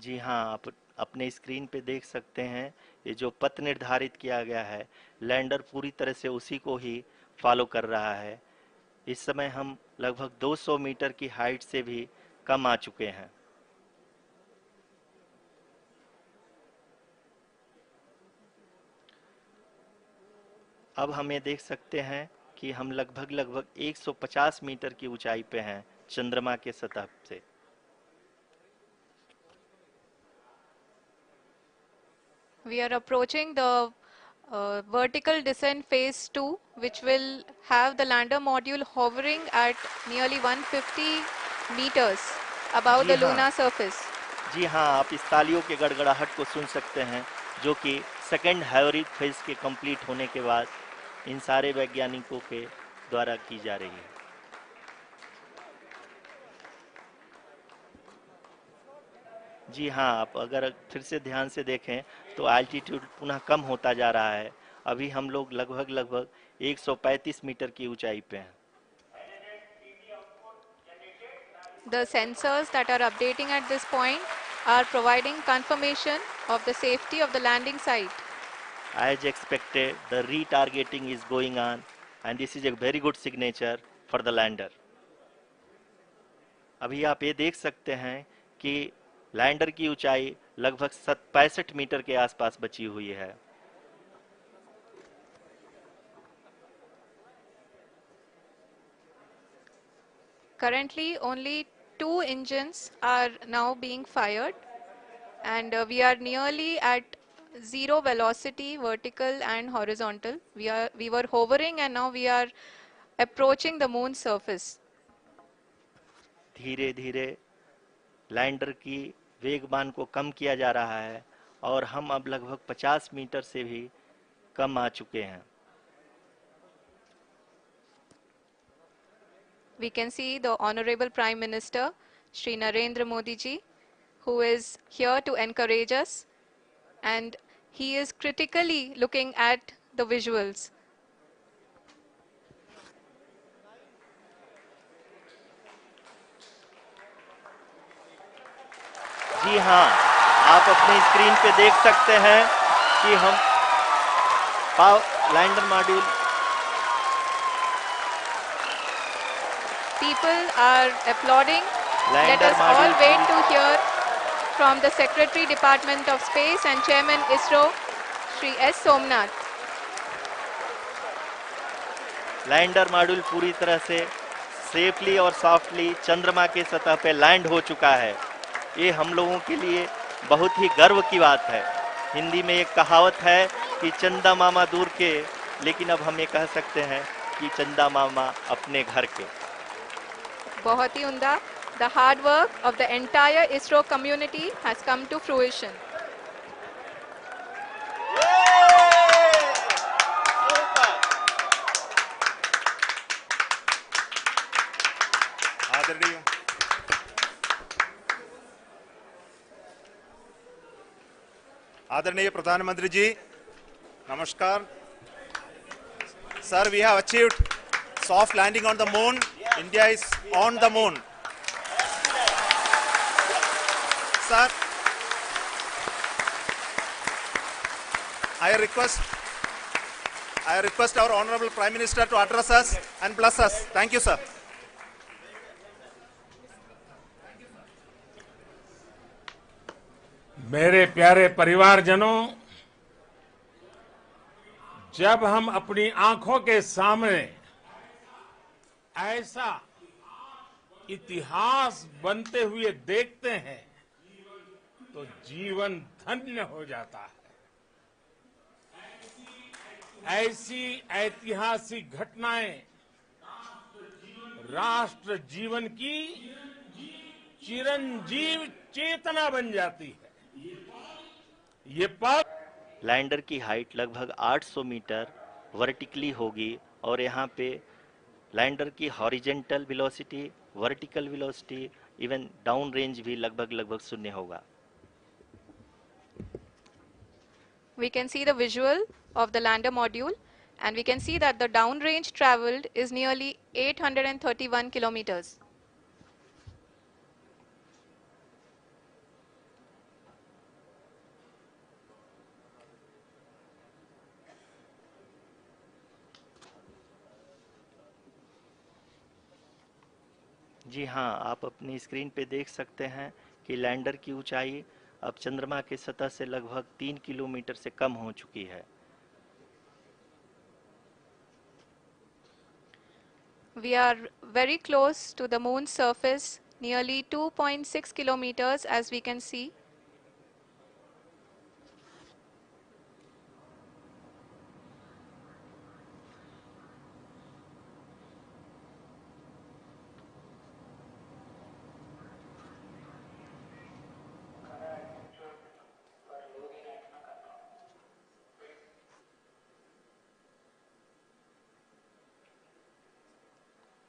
जी हाँ, आप अपने screen पे देख सकते हैं, ये जो पथ निर्धारित किया गया है, लैंडर पूरी तरह से उसी को ही फॉलो कर रहा है। इस समय हम लगभग 200 मीटर की हाइट से भी कम आ चुके हैं। अब हम ये देख सकते हैं कि हम लगभग 150 मीटर की ऊंचाई पे हैं चंद्रमा के सतह से। We are approaching the vertical descent phase 2, which will have the lander module hovering at nearly 150 meters above ji the हाँ, lunar surface. जी हाँ, आप इस तालियों के गड़गड़ाहट को सुन सकते हैं, जो कि सेकेंड हैवरिक फेज के कंप्लीट होने के बाद इन सारे वैज्ञानिकों के द्वारा की जा रही है। जी हाँ, आप अगर फिर से ध्यान से देखें तो एल्टीट्यूड पुनः कम होता जा रहा है। अभी हम लोग लगभग 135 मीटर की ऊंचाई पे हैं। The sensors that are updating at this point are providing confirmation of the safety of the landing site. As expected, the retargeting is going on, and this is a very good signature for the lander. अभी आप ये देख सकते हैं कि lander की ऊंचाई लगभग 65 मीटर के आसपास बची हुई है। Currently, only 2 engines are now being fired, and we are nearly at zero velocity, vertical and horizontal. We were hovering, and now we are approaching the moon's surface. धीरे धीरे लैंडर की वेगमान को कम किया जा रहा है और हम अब लगभग 50 मीटर से भी कम आ चुके हैं। We can see the Honorable Prime Minister, Shri Narendra Modi ji, who is here to encourage us, and he is critically looking at the visuals. जी हाँ, आप अपनी स्क्रीन पे देख सकते हैं कि हम lander module People are applauding. Let lander us all module wait to hear from the Secretary Department of Space and Chairman ISRO, Shri S. Somnath. Lander module पूरी तरह से सेफली और सॉफ्टली चंद्रमा के सतह पे लैंड हो चुका है। ये हम लोगों के लिए बहुत ही गर्व की बात है। हिंदी में एक कहावत है कि चंदा मामा दूर के, लेकिन अब हम ये कह सकते हैं कि चंदा मामा अपने घर के। बहुत ही उम्दा. The hard work of the entire ISRO community has come to fruition. आदरणीय आदरणीय प्रधानमंत्री जी, नमस्कार। Sir, we have achieved soft landing on the moon. India is on the moon. Sir, I request our Honorable Prime Minister to address us and bless us. Thank you, sir. मेरे प्यारे परिवारजनों, जब हम अपनी आंखों के सामने ऐसा इतिहास बनते हुए देखते हैं तो जीवन धन्य हो जाता है। ऐसी ऐतिहासिक घटनाएं राष्ट्र जीवन की चिरंजीव चेतना बन जाती है। ये पल लैंडर की हाइट लगभग 800 मीटर वर्टिकली होगी और यहाँ पे लैंडर की horizontal velocity, vertical velocity, even down range भी लगभग शून्य होगा। We can see the visual of the lander module, and we can see that the downrange traveled is nearly 831 kilometers. जी हाँ, आप अपनी स्क्रीन पे देख सकते हैं कि लैंडर की ऊंचाई अब चंद्रमा की सतह से लगभग 3 किलोमीटर से कम हो चुकी है। We are very close to the moon's surface, nearly 2.6 kilometers as we can see.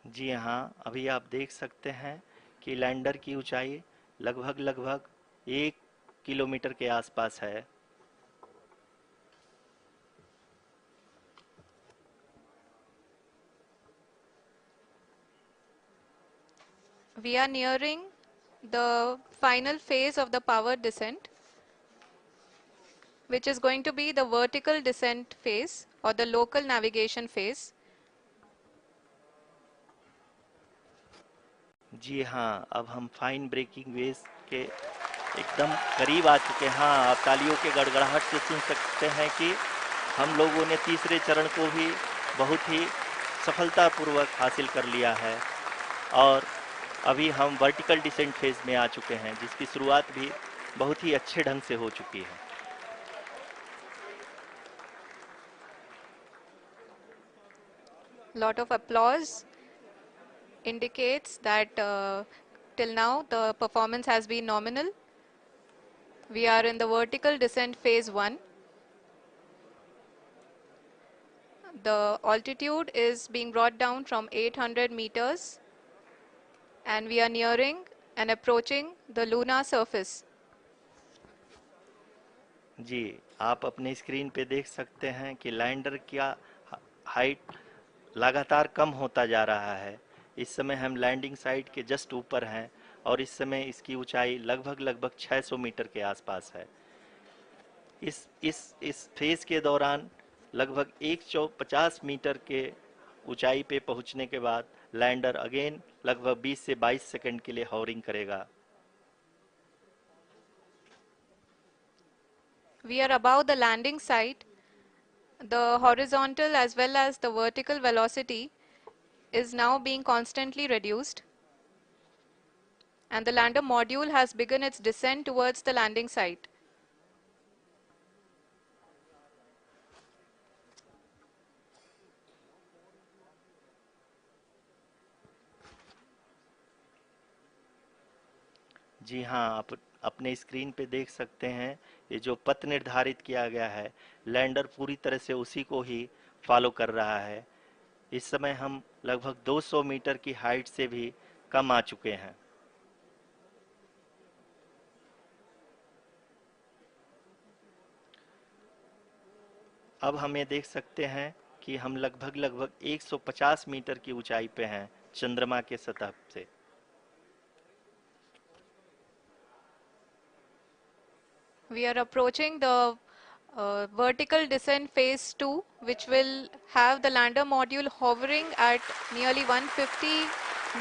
जी हाँ, अभी आप देख सकते हैं कि लैंडर की ऊंचाई लगभग लगभग 1 किलोमीटर के आसपास है। We are nearing the final phase of the power descent, which is going to be the vertical descent phase or the local navigation phase. जी हाँ, अब हम फाइन ब्रेकिंग वेव्स के एकदम करीब आ चुके हैं। हाँ, आप तालियों के गड़गड़ाहट से सुन सकते हैं कि हम लोगों ने तीसरे चरण को भी बहुत ही सफलतापूर्वक हासिल कर लिया है और अभी हम वर्टिकल डिसेंट फेज में आ चुके हैं, जिसकी शुरुआत भी बहुत ही अच्छे ढंग से हो चुकी है। Lot of applause indicates that till now the performance has been nominal. We are in the vertical descent phase 1. The altitude is being brought down from 800 meters and we are nearing and approaching the lunar surface. जी, आप अपने screen पे देख सकते हैं कि lander का height लगातार कम होता जा रहा है। इस समय हम लैंडिंग साइट के जस्ट ऊपर हैं और इस समय इसकी ऊंचाई लगभग लगभग 600 मीटर के आसपास है। इस फेज के दौरान लगभग 150 मीटर के ऊंचाई पे पहुंचने के बाद लैंडर अगेन लगभग 20 से 22 सेकंड के लिए हॉवरिंग करेगा। We are above the landing site. The horizontal as well as the vertical velocity is now being constantly reduced. And the lander module has begun its descent towards the landing site. जी हाँ, आप अपने screen पे देख सकते हैं ये जो पथ निर्धारित किया गया है, लैंडर पूरी तरह से उसी को ही फॉलो कर रहा है। इस समय हम लगभग 200 मीटर की हाइट से भी कम आ चुके हैं। अब हम ये देख सकते हैं कि हम लगभग लगभग 150 मीटर की ऊंचाई पे हैं चंद्रमा के सतह से। We are approaching the vertical descent phase 2, which will have the lander module hovering at nearly 150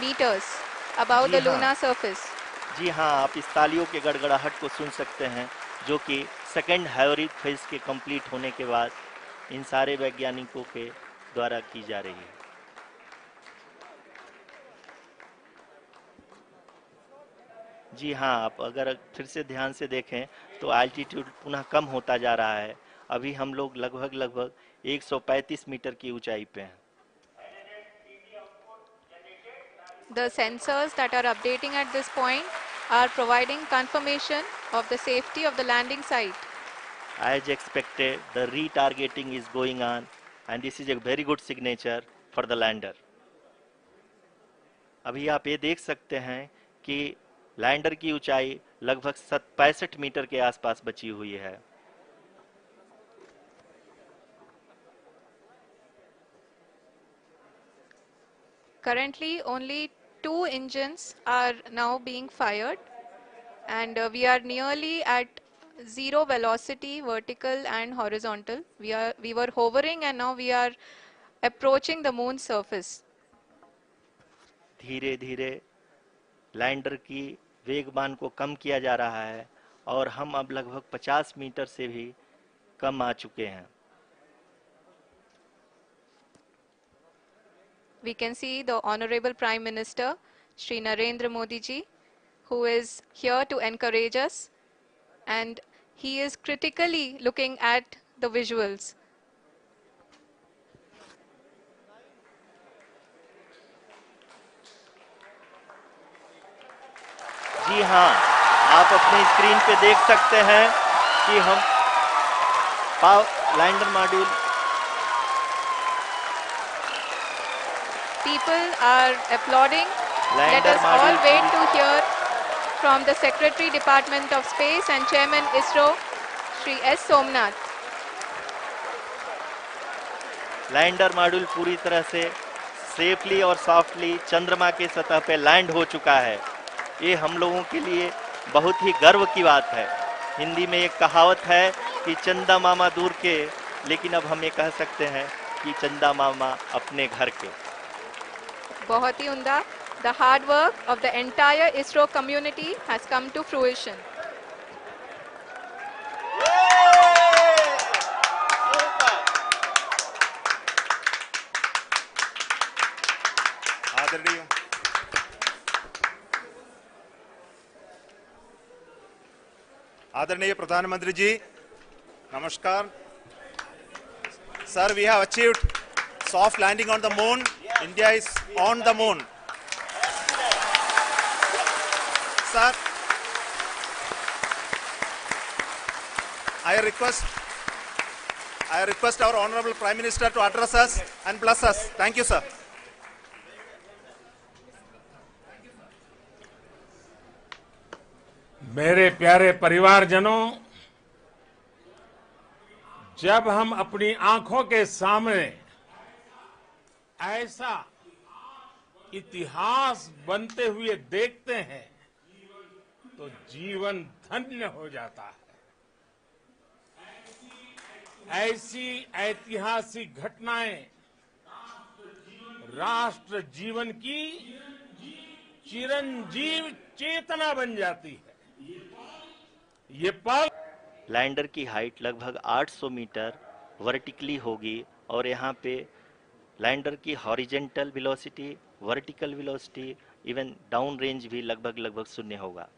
meters above ji the हाँ, lunar surface. जी हाँ, आप इस तालियों के गड़गड़ाहट को सुन सकते हैं, जो कि सेकंड हाइब्रिड फेज के कंप्लीट होने के बाद इन सारे वैज्ञानिकों के द्वारा की जा रही है। जी हाँ, आप अगर फिर से ध्यान से देखें तो एल्टीट्यूड पुनः कम होता जा रहा है। अभी हम लोग लगभग लगभग 135 मीटर की ऊंचाई पे हैं। The sensors that are updating at this point are providing confirmation of the safety of the landing site. As expected, the retargeting is going on and this is a very good signature for the lander. अभी आप ये देख सकते हैं कि lander की ऊंचाई लगभग 65 मीटर के आसपास बची हुई है। Currently, only 2 engines are now being fired, and we are nearly at zero velocity, vertical and horizontal. We were hovering, and now we are approaching the moon's surface. धीरे धीरे लैंडर की वेगमान को कम किया जा रहा है और हम अब लगभग 50 मीटर से भी कम आ चुके हैं। We can see the Honorable Prime Minister, Shri Narendra Modi ji, who is here to encourage us, and he is critically looking at the visuals. जी हाँ, आप अपने स्क्रीन पे देख सकते हैं कि हम lander module People are applauding. Let lander us all module wait to hear from the Secretary Department of Space and Chairman ISRO, Shri S. Somnath. Lander module पूरी तरह से सेफली और सॉफ्टली चंद्रमा के सतह पे लैंड हो चुका है। ये हम लोगों के लिए बहुत ही गर्व की बात है। हिंदी में एक कहावत है कि चंदा मामा दूर के, लेकिन अब हम ये कह सकते हैं कि चंदा मामा अपने घर के। बहुत ही उम्दा. The hard work of the entire ISRO community has come to fruition. आदरणीय आदरणीय प्रधानमंत्री जी, नमस्कार. Sir, we have achieved soft landing on the moon. India is on the moon. Sir, I request our Honorable Prime Minister to address us and bless us. Thank you, sir. मेरे प्यारे परिवारजनों, जब हम अपनी आंखों के सामने ऐसा इतिहास बनते हुए देखते हैं तो जीवन धन्य हो जाता है। ऐसी ऐतिहासिक घटनाएं राष्ट्र जीवन की चिरंजीव चेतना बन जाती है। ये पल लैंडर की हाइट लगभग 800 मीटर वर्टिकली होगी और यहाँ पे लैंडर की horizontal velocity, vertical velocity, even down range भी लगभग शून्य होगा।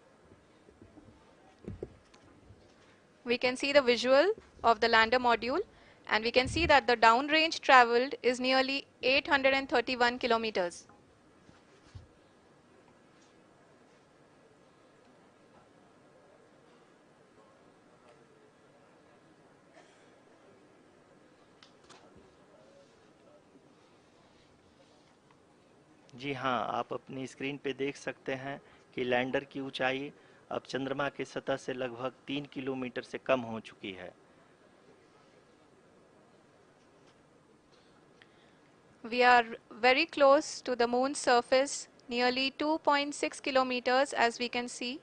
We can see the visual of the lander module, and we can see that the downrange traveled is nearly 831 kilometers. जी हाँ, आप अपनी स्क्रीन पे देख सकते हैं कि लैंडर की ऊंचाई अब चंद्रमा के सतह से लगभग 3 किलोमीटर से कम हो चुकी है। We are very close to the moon's surface, nearly 2.6 kilometers, as we can see.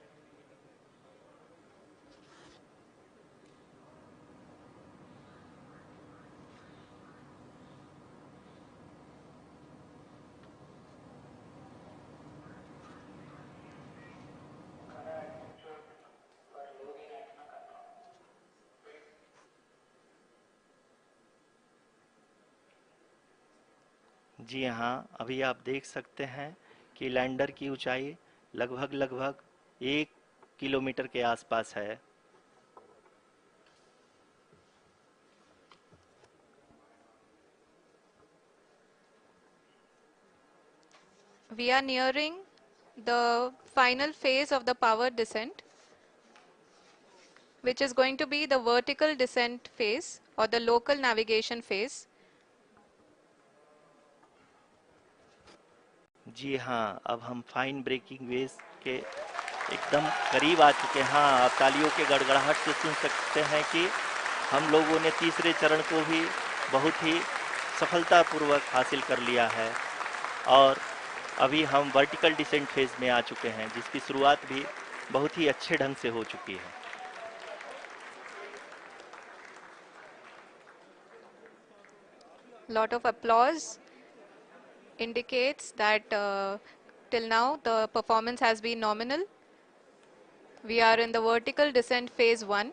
जी हाँ, अभी आप देख सकते हैं कि लैंडर की ऊंचाई लगभग 1 किलोमीटर के आसपास है। We are nearing the final phase of the power descent, which is going to be the vertical descent phase or the local navigation phase. जी हाँ, अब हम फाइन ब्रेकिंग वेव्स के एकदम करीब आ चुके हैं। हाँ, आप तालियों के गड़गड़ाहट से सुन सकते हैं कि हम लोगों ने तीसरे चरण को भी बहुत ही सफलतापूर्वक हासिल कर लिया है और अभी हम वर्टिकल डिसेंट फेज में आ चुके हैं, जिसकी शुरुआत भी बहुत ही अच्छे ढंग से हो चुकी है। Lot of applause indicates that till now the performance has been nominal. We are in the vertical descent phase 1.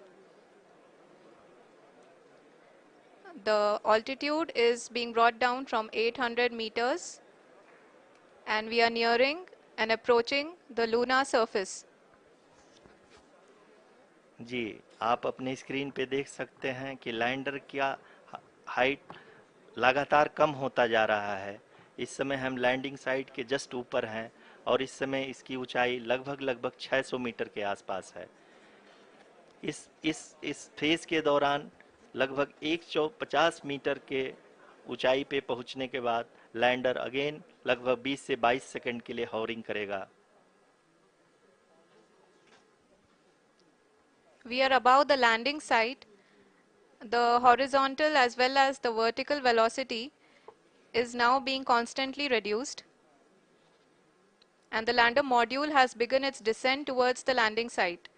The altitude is being brought down from 800 meters and we are nearing and approaching the lunar surface. जी, आप अपने screen पे देख सकते हैं कि lander का height लगातार कम होता जा रहा है। इस समय हम लैंडिंग साइट के जस्ट ऊपर हैं और इस समय इसकी ऊंचाई लगभग 600 मीटर के आसपास है। इस फेज के दौरान लगभग 150 मीटर के ऊंचाई पे पहुंचने के बाद लैंडर अगेन लगभग 20 से 22 सेकंड के लिए हॉवरिंग करेगा। We are above the landing site. The horizontal as well as the vertical velocity is now being constantly reduced. And the lander module has begun its descent towards the landing site.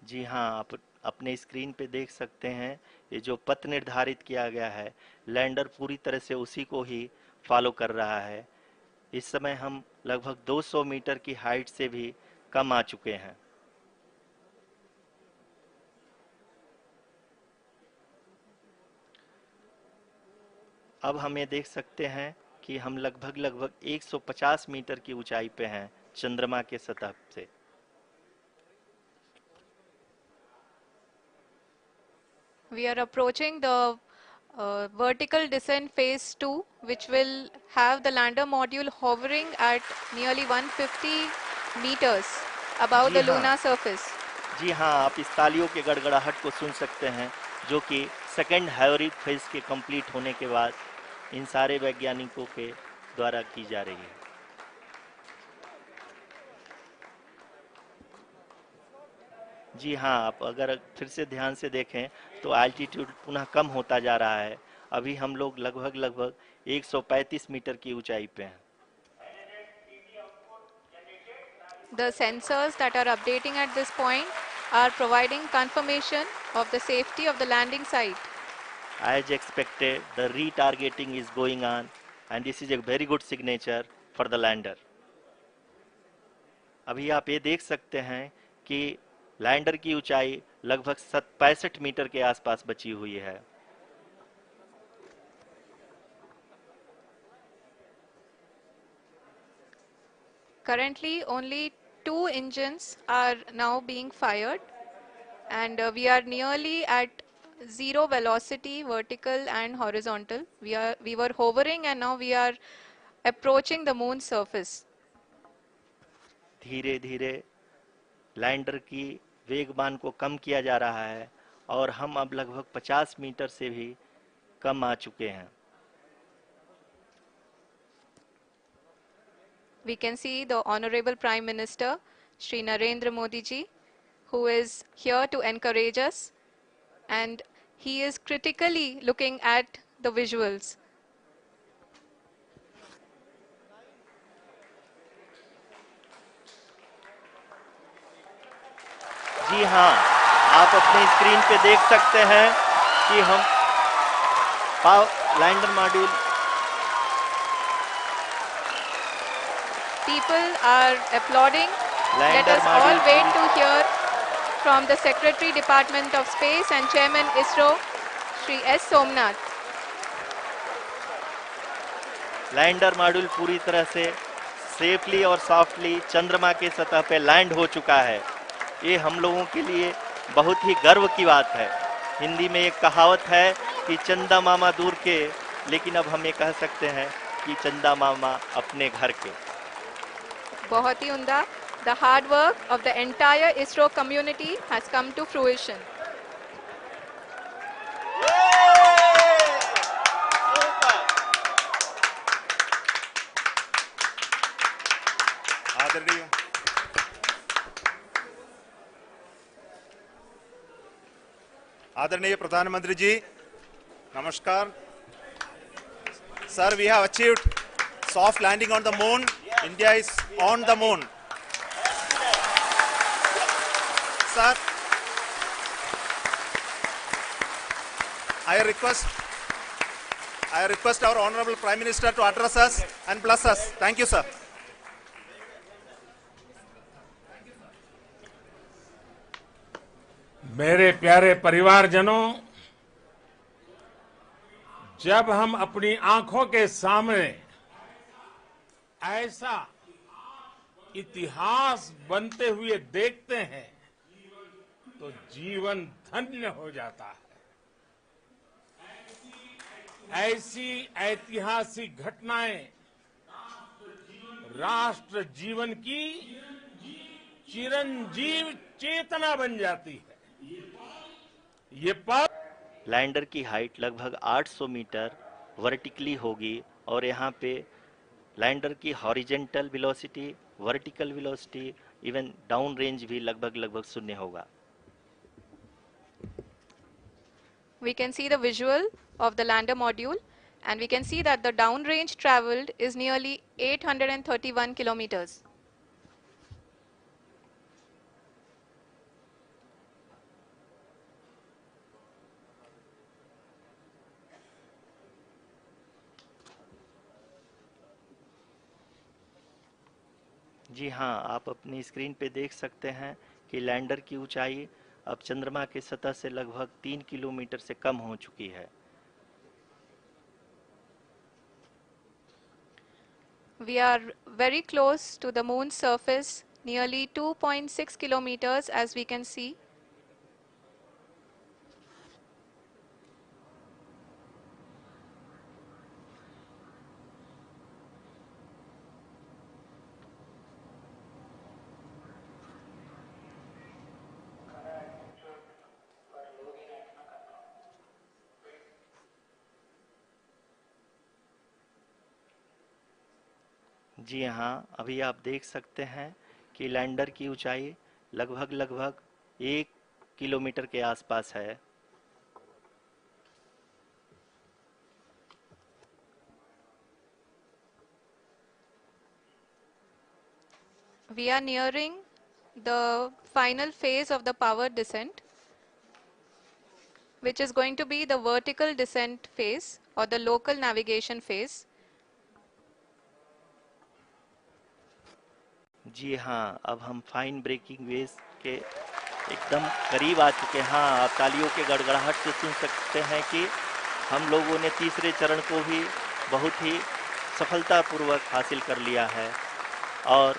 जी हाँ, आप अपने screen पे देख सकते हैं ये जो पथ निर्धारित किया गया है, लैंडर पूरी तरह से उसी को ही फॉलो कर रहा है। इस समय हम लगभग 200 मीटर की हाइट से भी कम आ चुके हैं। अब हम ये देख सकते हैं कि हम लगभग 150 मीटर की ऊंचाई पे हैं चंद्रमा के सतह से। We are approaching the vertical descent phase 2, which will have the lander module hovering at nearly 150 meters above the lunar surface. जी हाँ, आप इस तालियों के गड़गड़ाहट को सुन सकते हैं जो कि सेकेंड हैवरिक फेज के कंप्लीट होने के बाद इन सारे वैज्ञानिकों के द्वारा की जा रही है। जी हाँ, आप अगर फिर से ध्यान से देखें तो एल्टीट्यूड पुनः कम होता जा रहा है। अभी हम लोग लगभग 135 मीटर की ऊंचाई पे हैं। The sensors that are updating at this point are providing confirmation of the safety of the landing site. As expected, the retargeting is going on and this is a very good signature for the lander. अभी आप ये देख सकते हैं कि lander की ऊंचाई लगभग 65 मीटर के आसपास बची हुई है। Currently, only 2 engines are now being fired, and we are nearly at zero velocity, vertical and horizontal. We were hovering, and now we are approaching the moon's surface. धीरे धीरे लैंडर की वेगमान को कम किया जा रहा है और हम अब लगभग 50 मीटर से भी कम आ चुके हैं। We can see the Honorable Prime Minister, Shri Narendra Modi ji, who is here to encourage us, and he is critically looking at the visuals. जी हाँ, आप अपने स्क्रीन पे देख सकते हैं कि हम lander module People are applauding. Let us all wait to hear from the Secretary Department of Space and Chairman ISRO, Shri S. Somnath. Lander module पूरी तरह से सेफली और सॉफ्टली चंद्रमा के सतह पे लैंड हो चुका है। ये हम लोगों के लिए बहुत ही गर्व की बात है। हिंदी में एक कहावत है कि चंदा मामा दूर के, लेकिन अब हम ये कह सकते हैं कि चंदा मामा अपने घर के। बहुत ही उम्दा. The hard work of the entire ISRO community has come to fruition. आदरणीय प्रधानमंत्री जी, नमस्कार। Sir, we have achieved soft landing on the moon. India is on the moon. Sir, I request our Honorable Prime Minister to address us and bless us. Thank you, sir. मेरे प्यारे परिवारजनों, जब हम अपनी आंखों के सामने ऐसा इतिहास बनते हुए देखते हैं तो जीवन धन्य हो जाता है। ऐसी ऐतिहासिक घटनाएं राष्ट्र जीवन की चिरंजीव चेतना बन जाती है। ये पल लैंडर की हाइट लगभग 800 मीटर वर्टिकली होगी और यहाँ पे लैंडर की horizontal velocity, vertical velocity, even down range भी लगभग शून्य होगा। We can see the visual of the lander module, and we can see that the downrange traveled is nearly 831 kilometers. जी हाँ, आप अपनी स्क्रीन पे देख सकते हैं कि लैंडर की ऊंचाई अब चंद्रमा की सतह से लगभग 3 किलोमीटर से कम हो चुकी है। We are very close to the moon's surface, nearly 2.6 kilometers, as we can see. जी हाँ, अभी आप देख सकते हैं कि लैंडर की ऊंचाई लगभग 1 किलोमीटर के आसपास है। We are nearing the final phase of the power descent, which is going to be the vertical descent phase or the local navigation phase. जी हाँ, अब हम फाइन ब्रेकिंग वेव के एकदम करीब आ चुके हैं। हाँ, आप तालियों के गड़गड़ाहट से सुन सकते हैं कि हम लोगों ने तीसरे चरण को भी बहुत ही सफलतापूर्वक हासिल कर लिया है और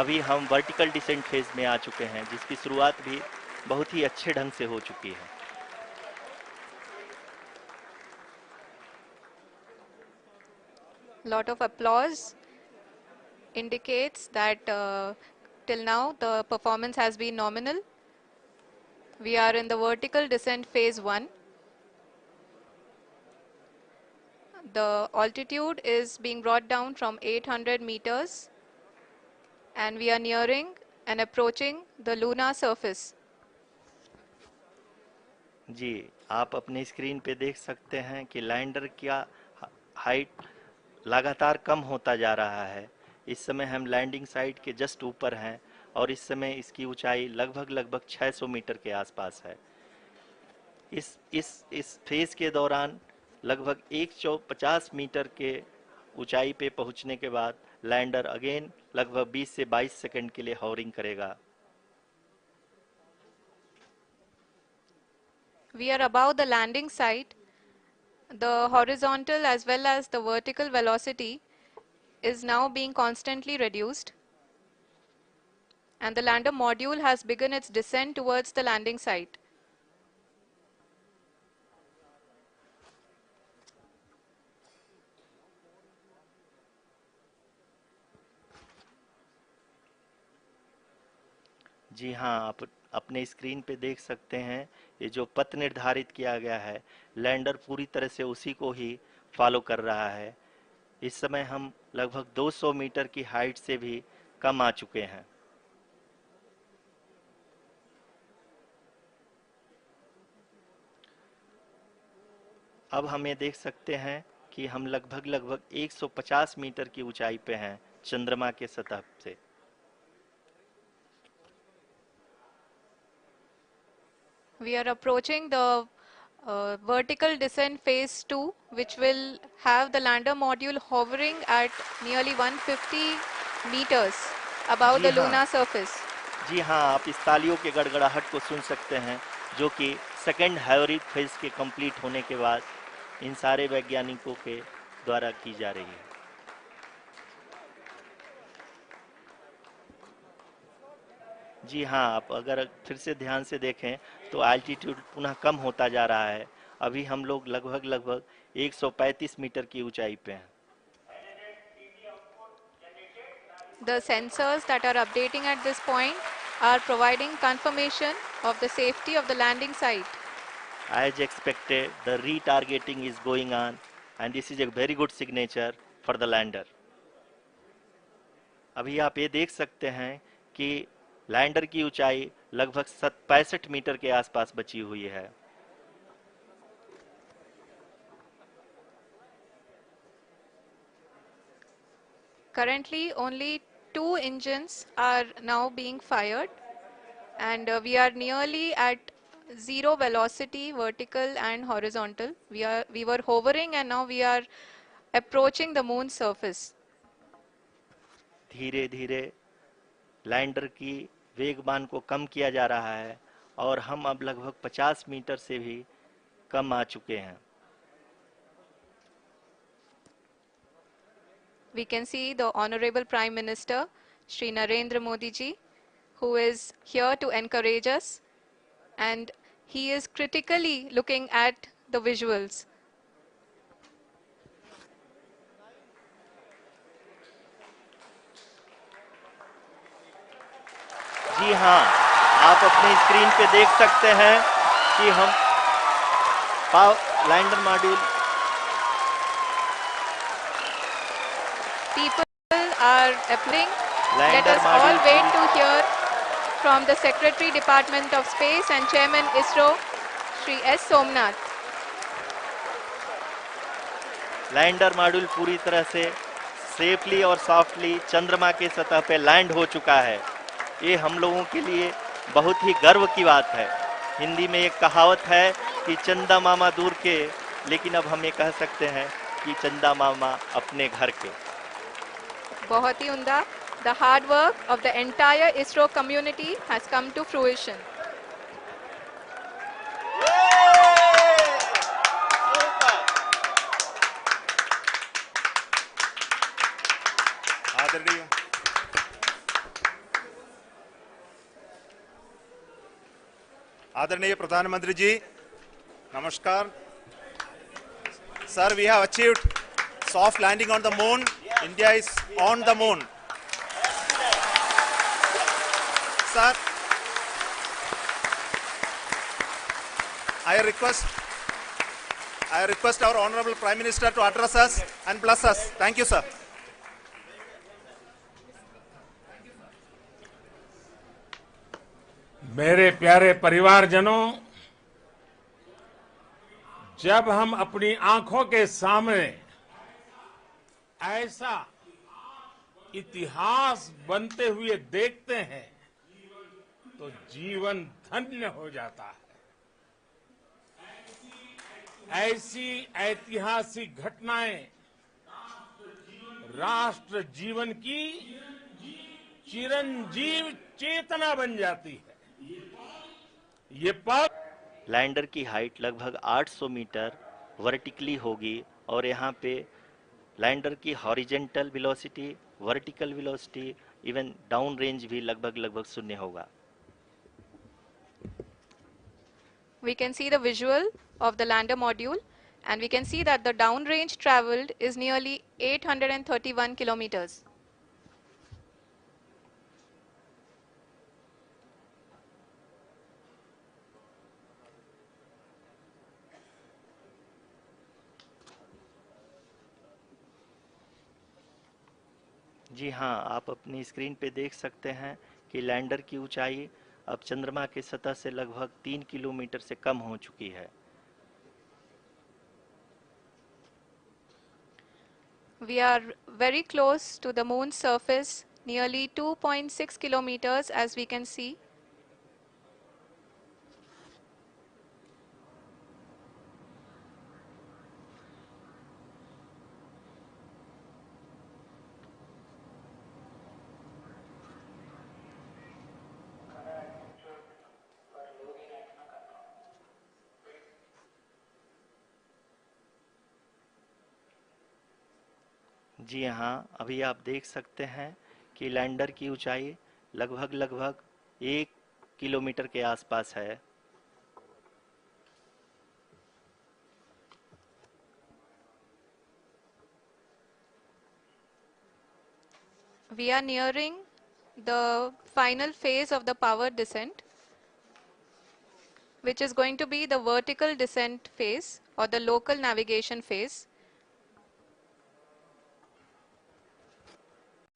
अभी हम वर्टिकल डिसेंट फेज में आ चुके हैं, जिसकी शुरुआत भी बहुत ही अच्छे ढंग से हो चुकी है। Lot of applause indicates that till now the performance has been nominal. We are in the vertical descent phase 1. The altitude is being brought down from 800 meters and we are nearing and approaching the lunar surface. जी, आप अपनी screen पे देख सकते हैं कि lander का height लगातार कम होता जा रहा है। इस समय हम लैंडिंग साइट के जस्ट ऊपर हैं और इस समय इसकी ऊंचाई लगभग 600 मीटर के आसपास है। इस फेज के दौरान लगभग 150 मीटर के ऊंचाई पे पहुंचने के बाद लैंडर अगेन लगभग 20 से 22 सेकंड के लिए हॉवरिंग करेगा। We are above the landing site. The horizontal as well as the vertical velocity is now being constantly reduced, and the lander module has begun its descent towards the landing site. जी हाँ, आप अपने screen पे देख सकते हैं ये जो पथ निर्धारित किया गया है, लैंडर पूरी तरह से उसी को ही फॉलो कर रहा है। इस समय हम लगभग 200 मीटर की हाइट से भी कम आ चुके हैं। अब हम ये देख सकते हैं कि हम लगभग 150 मीटर की ऊंचाई पे हैं चंद्रमा के सतह से। We are approaching the vertical descent phase 2, which will have the lander module hovering at nearly 150 meters above ji the हाँ, lunar surface. जी हाँ, आप इस तालियों के गड़गड़ाहट को सुन सकते हैं, जो कि सेकंड हाइब्रिड फेज के कंप्लीट होने के बाद इन सारे वैज्ञानिकों के द्वारा की जा रही है। जी हाँ, आप अगर फिर से ध्यान से देखें तो एल्टीट्यूड पुनः कम होता जा रहा है। अभी हम लोग लगभग 135 मीटर की ऊंचाई पे हैं। The sensors that are updating at this point are providing confirmation of the safety of the landing site. As expected, the retargeting is going on and this is a very good signature for the lander. अभी आप ये देख सकते हैं कि lander की ऊंचाई लगभग 65 मीटर के आसपास बची हुई है। Currently, only 2 engines are now being fired, and we are nearly at zero velocity, vertical and horizontal. We were hovering, and now we are approaching the moon's surface. धीरे धीरे लैंडर की वेगमान को कम किया जा रहा है और हम अब लगभग 50 मीटर से भी कम आ चुके हैं। We can see the Honorable Prime Minister, Shri Narendra Modi ji, who is here to encourage us, and he is critically looking at the visuals. जी हाँ, आप अपने स्क्रीन पे देख सकते हैं कि हम lander module People are applauding. Let lander us all module wait to hear from the Secretary Department of Space and Chairman ISRO, Shri S. Somnath. Lander module पूरी तरह से सेफली और सॉफ्टली चंद्रमा के सतह पे लैंड हो चुका है। ये हम लोगों के लिए बहुत ही गर्व की बात है। हिंदी में एक कहावत है कि चंदा मामा दूर के, लेकिन अब हम ये कह सकते हैं कि चंदा मामा अपने घर के। बहुत ही उम्दा. The hard work of the entire ISRO community has come to fruition. आदरणीय आदरणीय प्रधानमंत्री जी, नमस्कार। Sir, we have achieved soft landing on the moon. India is on the moon. Sir, I request our Honorable Prime Minister to address us and bless us. Thank you, sir. मेरे प्यारे परिवारजनों, जब हम अपनी आंखों के सामने ऐसा इतिहास बनते हुए देखते हैं तो जीवन धन्य हो जाता है। ऐसी ऐतिहासिक घटनाएं राष्ट्र जीवन की चिरंजीव चेतना बन जाती है। ये पल लैंडर की हाइट लगभग 800 मीटर वर्टिकली होगी और यहाँ पे लैंडर की horizontal velocity, vertical velocity, even down range भी लगभग शून्य होगा। We can see the visual of the lander module, and we can see that the downrange traveled is nearly 831 kilometers. जी हाँ, आप अपनी स्क्रीन पे देख सकते हैं कि लैंडर की ऊंचाई अब चंद्रमा के सतह से लगभग 3 किलोमीटर से कम हो चुकी है। We are very close to the moon's surface, nearly 2.6 kilometers, as we can see. जी हाँ, अभी आप देख सकते हैं कि लैंडर की ऊंचाई लगभग 1 किलोमीटर के आसपास है। We are nearing the final phase of the power descent, which is going to be the vertical descent phase or the local navigation phase.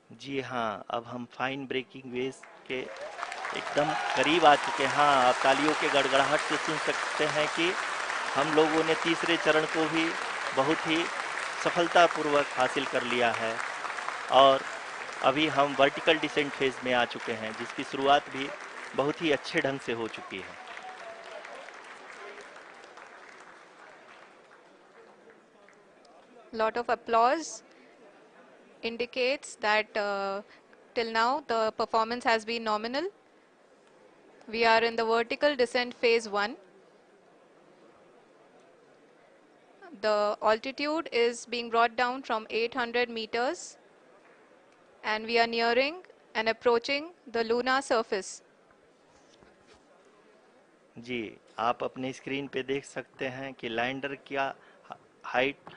जी हाँ, अब हम फाइन ब्रेकिंग वेव्स के एकदम करीब आ चुके हैं। हाँ, आप तालियों के गड़गड़ाहट से सुन सकते हैं कि हम लोगों ने तीसरे चरण को भी बहुत ही सफलतापूर्वक हासिल कर लिया है और अभी हम वर्टिकल डिसेंट फेज में आ चुके हैं, जिसकी शुरुआत भी बहुत ही अच्छे ढंग से हो चुकी है। Lot of applause indicates that till now the performance has been nominal. We are in the vertical descent phase 1. The altitude is being brought down from 800 meters and we are nearing and approaching the lunar surface. जी, आप अपने screen पे देख सकते हैं कि lander का height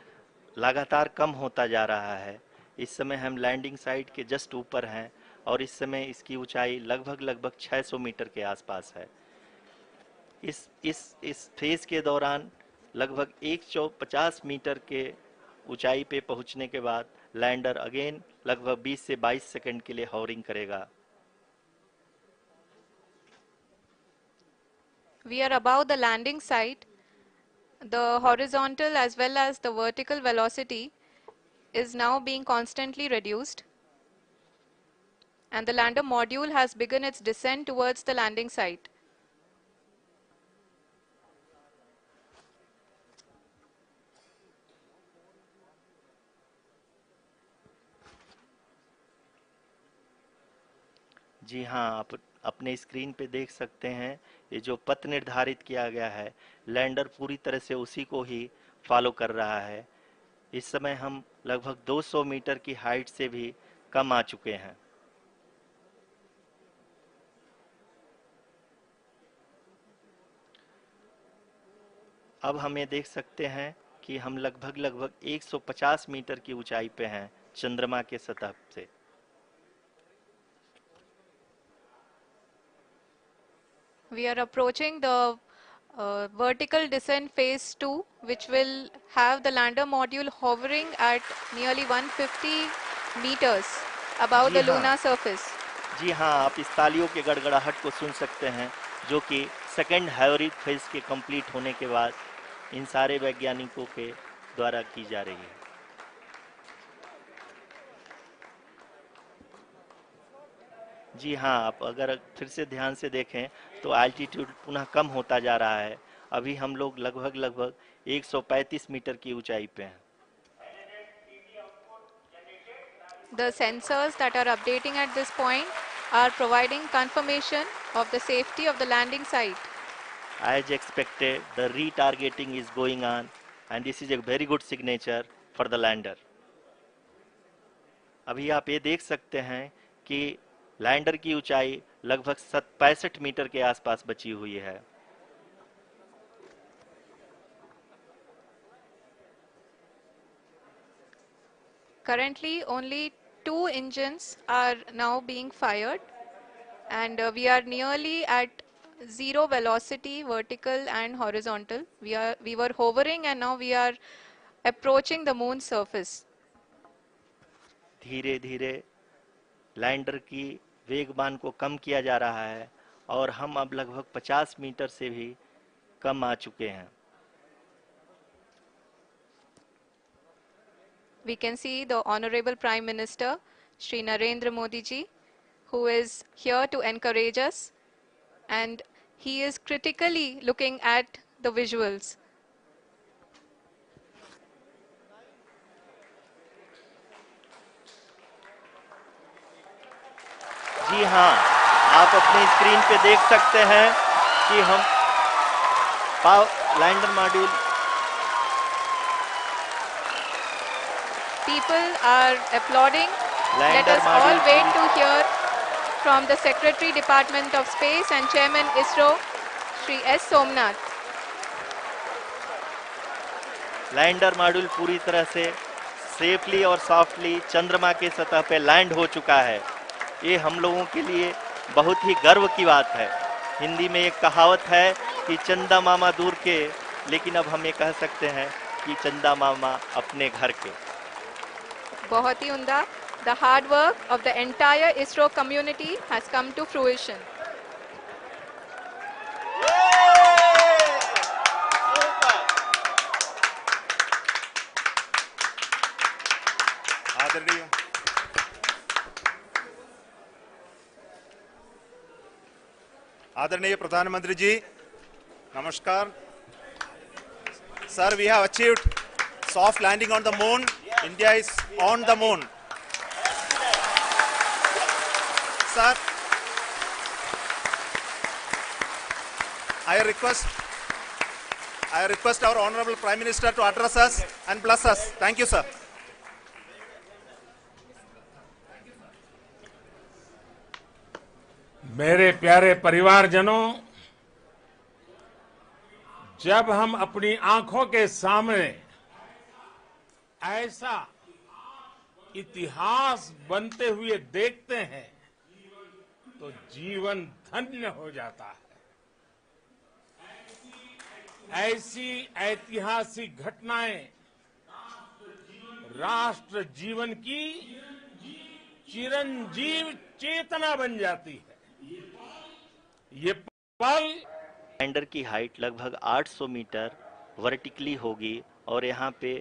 लगातार कम होता जा रहा है। इस समय हम लैंडिंग साइट के जस्ट ऊपर हैं और इस समय इसकी ऊंचाई लगभग 600 मीटर के आसपास है। इस फेज के दौरान लगभग 150 मीटर के ऊंचाई पे पहुंचने के बाद लैंडर अगेन लगभग 20 से 22 सेकंड के लिए हॉवरिंग करेगा। We are above the landing site. The horizontal as well as the vertical velocity is now being constantly reduced. And the lander module has begun its descent towards the landing site. जी हाँ, आप अपने screen पे देख सकते हैं ये जो पथ निर्धारित किया गया है, लैंडर पूरी तरह से उसी को ही फॉलो कर रहा है। इस समय हम लगभग 200 मीटर की हाइट से भी कम आ चुके हैं। अब हम ये देख सकते हैं कि हम लगभग 150 मीटर की ऊंचाई पे हैं चंद्रमा के सतह से। We are approaching the vertical descent phase 2, which will have the lander module hovering at nearly 150 meters above ji the हाँ, lunar surface. जी हाँ, आप इस तालियों के गड़गड़ाहट को सुन सकते हैं, जो कि सेकंड हाइब्रिड फेज के कंप्लीट होने के बाद इन सारे वैज्ञानिकों के द्वारा की जा रही है। जी हाँ, आप अगर फिर से ध्यान से देखें तो एल्टीट्यूड पुनः कम होता जा रहा है। अभी हम लोग लगभग 135 मीटर की ऊंचाई पे हैं। The sensors that are updating at this point are providing confirmation of the safety of the landing site. As expected, the retargeting is going on and this is a very good signature for the lander. अभी आप ये देख सकते हैं कि lander की ऊंचाई लगभग 65 मीटर के आसपास बची हुई है। Currently, only 2 engines are now being fired, and we are nearly at zero velocity, vertical and horizontal. We were hovering, and now we are approaching the moon's surface. धीरे धीरे लैंडर की वेगमान को कम किया जा रहा है और हम अब लगभग 50 मीटर से भी कम आ चुके हैं। We can see the Honorable Prime Minister, Shri Narendra Modi ji, who is here to encourage us, and he is critically looking at the visuals. जी हाँ, आप अपने स्क्रीन पे देख सकते हैं कि हम lander module people are applauding. Let lander us all module wait to hear from the Secretary Department of Space and Chairman ISRO, Shri S. Somnath. Lander module पूरी तरह से सेफली और सॉफ्टली चंद्रमा के सतह पे लैंड हो चुका है। ये हम लोगों के लिए बहुत ही गर्व की बात है। हिंदी में एक कहावत है कि चंदा मामा दूर के, लेकिन अब हम ये कह सकते हैं कि चंदा मामा अपने घर के। बहुत ही उम्दा. The hard work of the entire ISRO community has come to fruition. आदरणीय आदरणीय प्रधानमंत्री जी, नमस्कार. Sir, we have achieved soft landing on the moon. India is on the moon. Sir, I request our Honorable Prime Minister to address us and bless us. Thank you, sir. मेरे प्यारे परिवारजनों, जब हम अपनी आंखों के सामने ऐसा इतिहास बनते हुए देखते हैं तो जीवन धन्य हो जाता है। ऐसी ऐतिहासिक घटनाएं राष्ट्र जीवन की चिरंजीव चेतना बन जाती है। ये पल लैंडर की हाइट लगभग 800 मीटर वर्टिकली होगी और यहाँ पे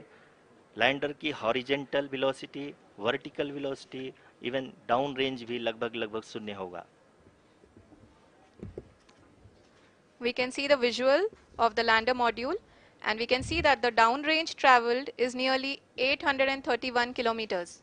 लैंडर की horizontal velocity, vertical velocity, even down range भी लगभग शून्य होगा। We can see the visual of the lander module, and we can see that the downrange traveled is nearly 831 kilometers.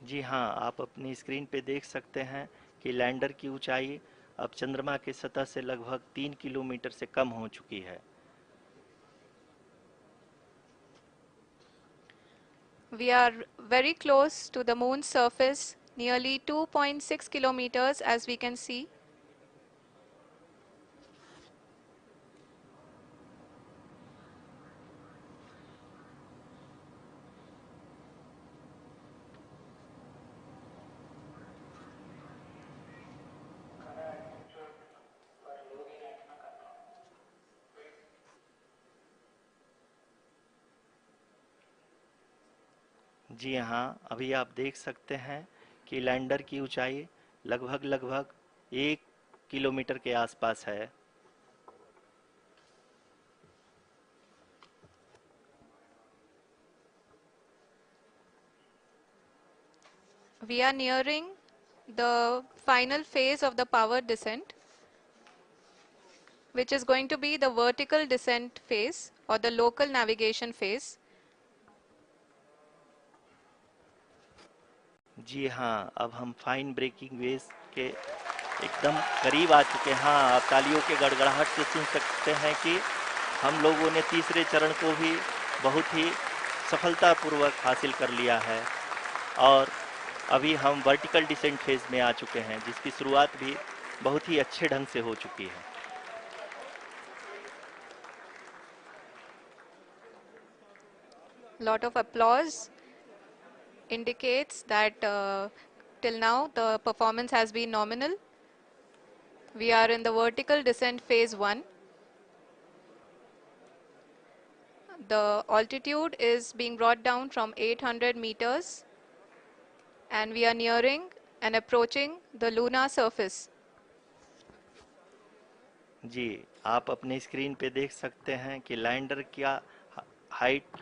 जी हाँ, आप अपनी स्क्रीन पे देख सकते हैं कि लैंडर की ऊंचाई अब चंद्रमा के सतह से लगभग 3 किलोमीटर से कम हो चुकी है। We are very close to the moon's surface, nearly 2.6 kilometers, as we can see. जी हाँ, अभी आप देख सकते हैं कि लैंडर की ऊंचाई लगभग 1 किलोमीटर के आसपास है। We are nearing the final phase of the power descent, which is going to be the vertical descent phase or the local navigation phase. जी हाँ, अब हम फाइन ब्रेकिंग वेव्स के एकदम करीब आ चुके हैं। हाँ, आप तालियों के गड़गड़ाहट से सुन सकते हैं कि हम लोगों ने तीसरे चरण को भी बहुत ही सफलतापूर्वक हासिल कर लिया है और अभी हम वर्टिकल डिसेंट फेज में आ चुके हैं, जिसकी शुरुआत भी बहुत ही अच्छे ढंग से हो चुकी है। Lot of applause indicates that till now the performance has been nominal. We are in the vertical descent phase 1. The altitude is being brought down from 800 meters and we are nearing and approaching the lunar surface. जी, आप अपने screen पे देख सकते हैं कि lander का height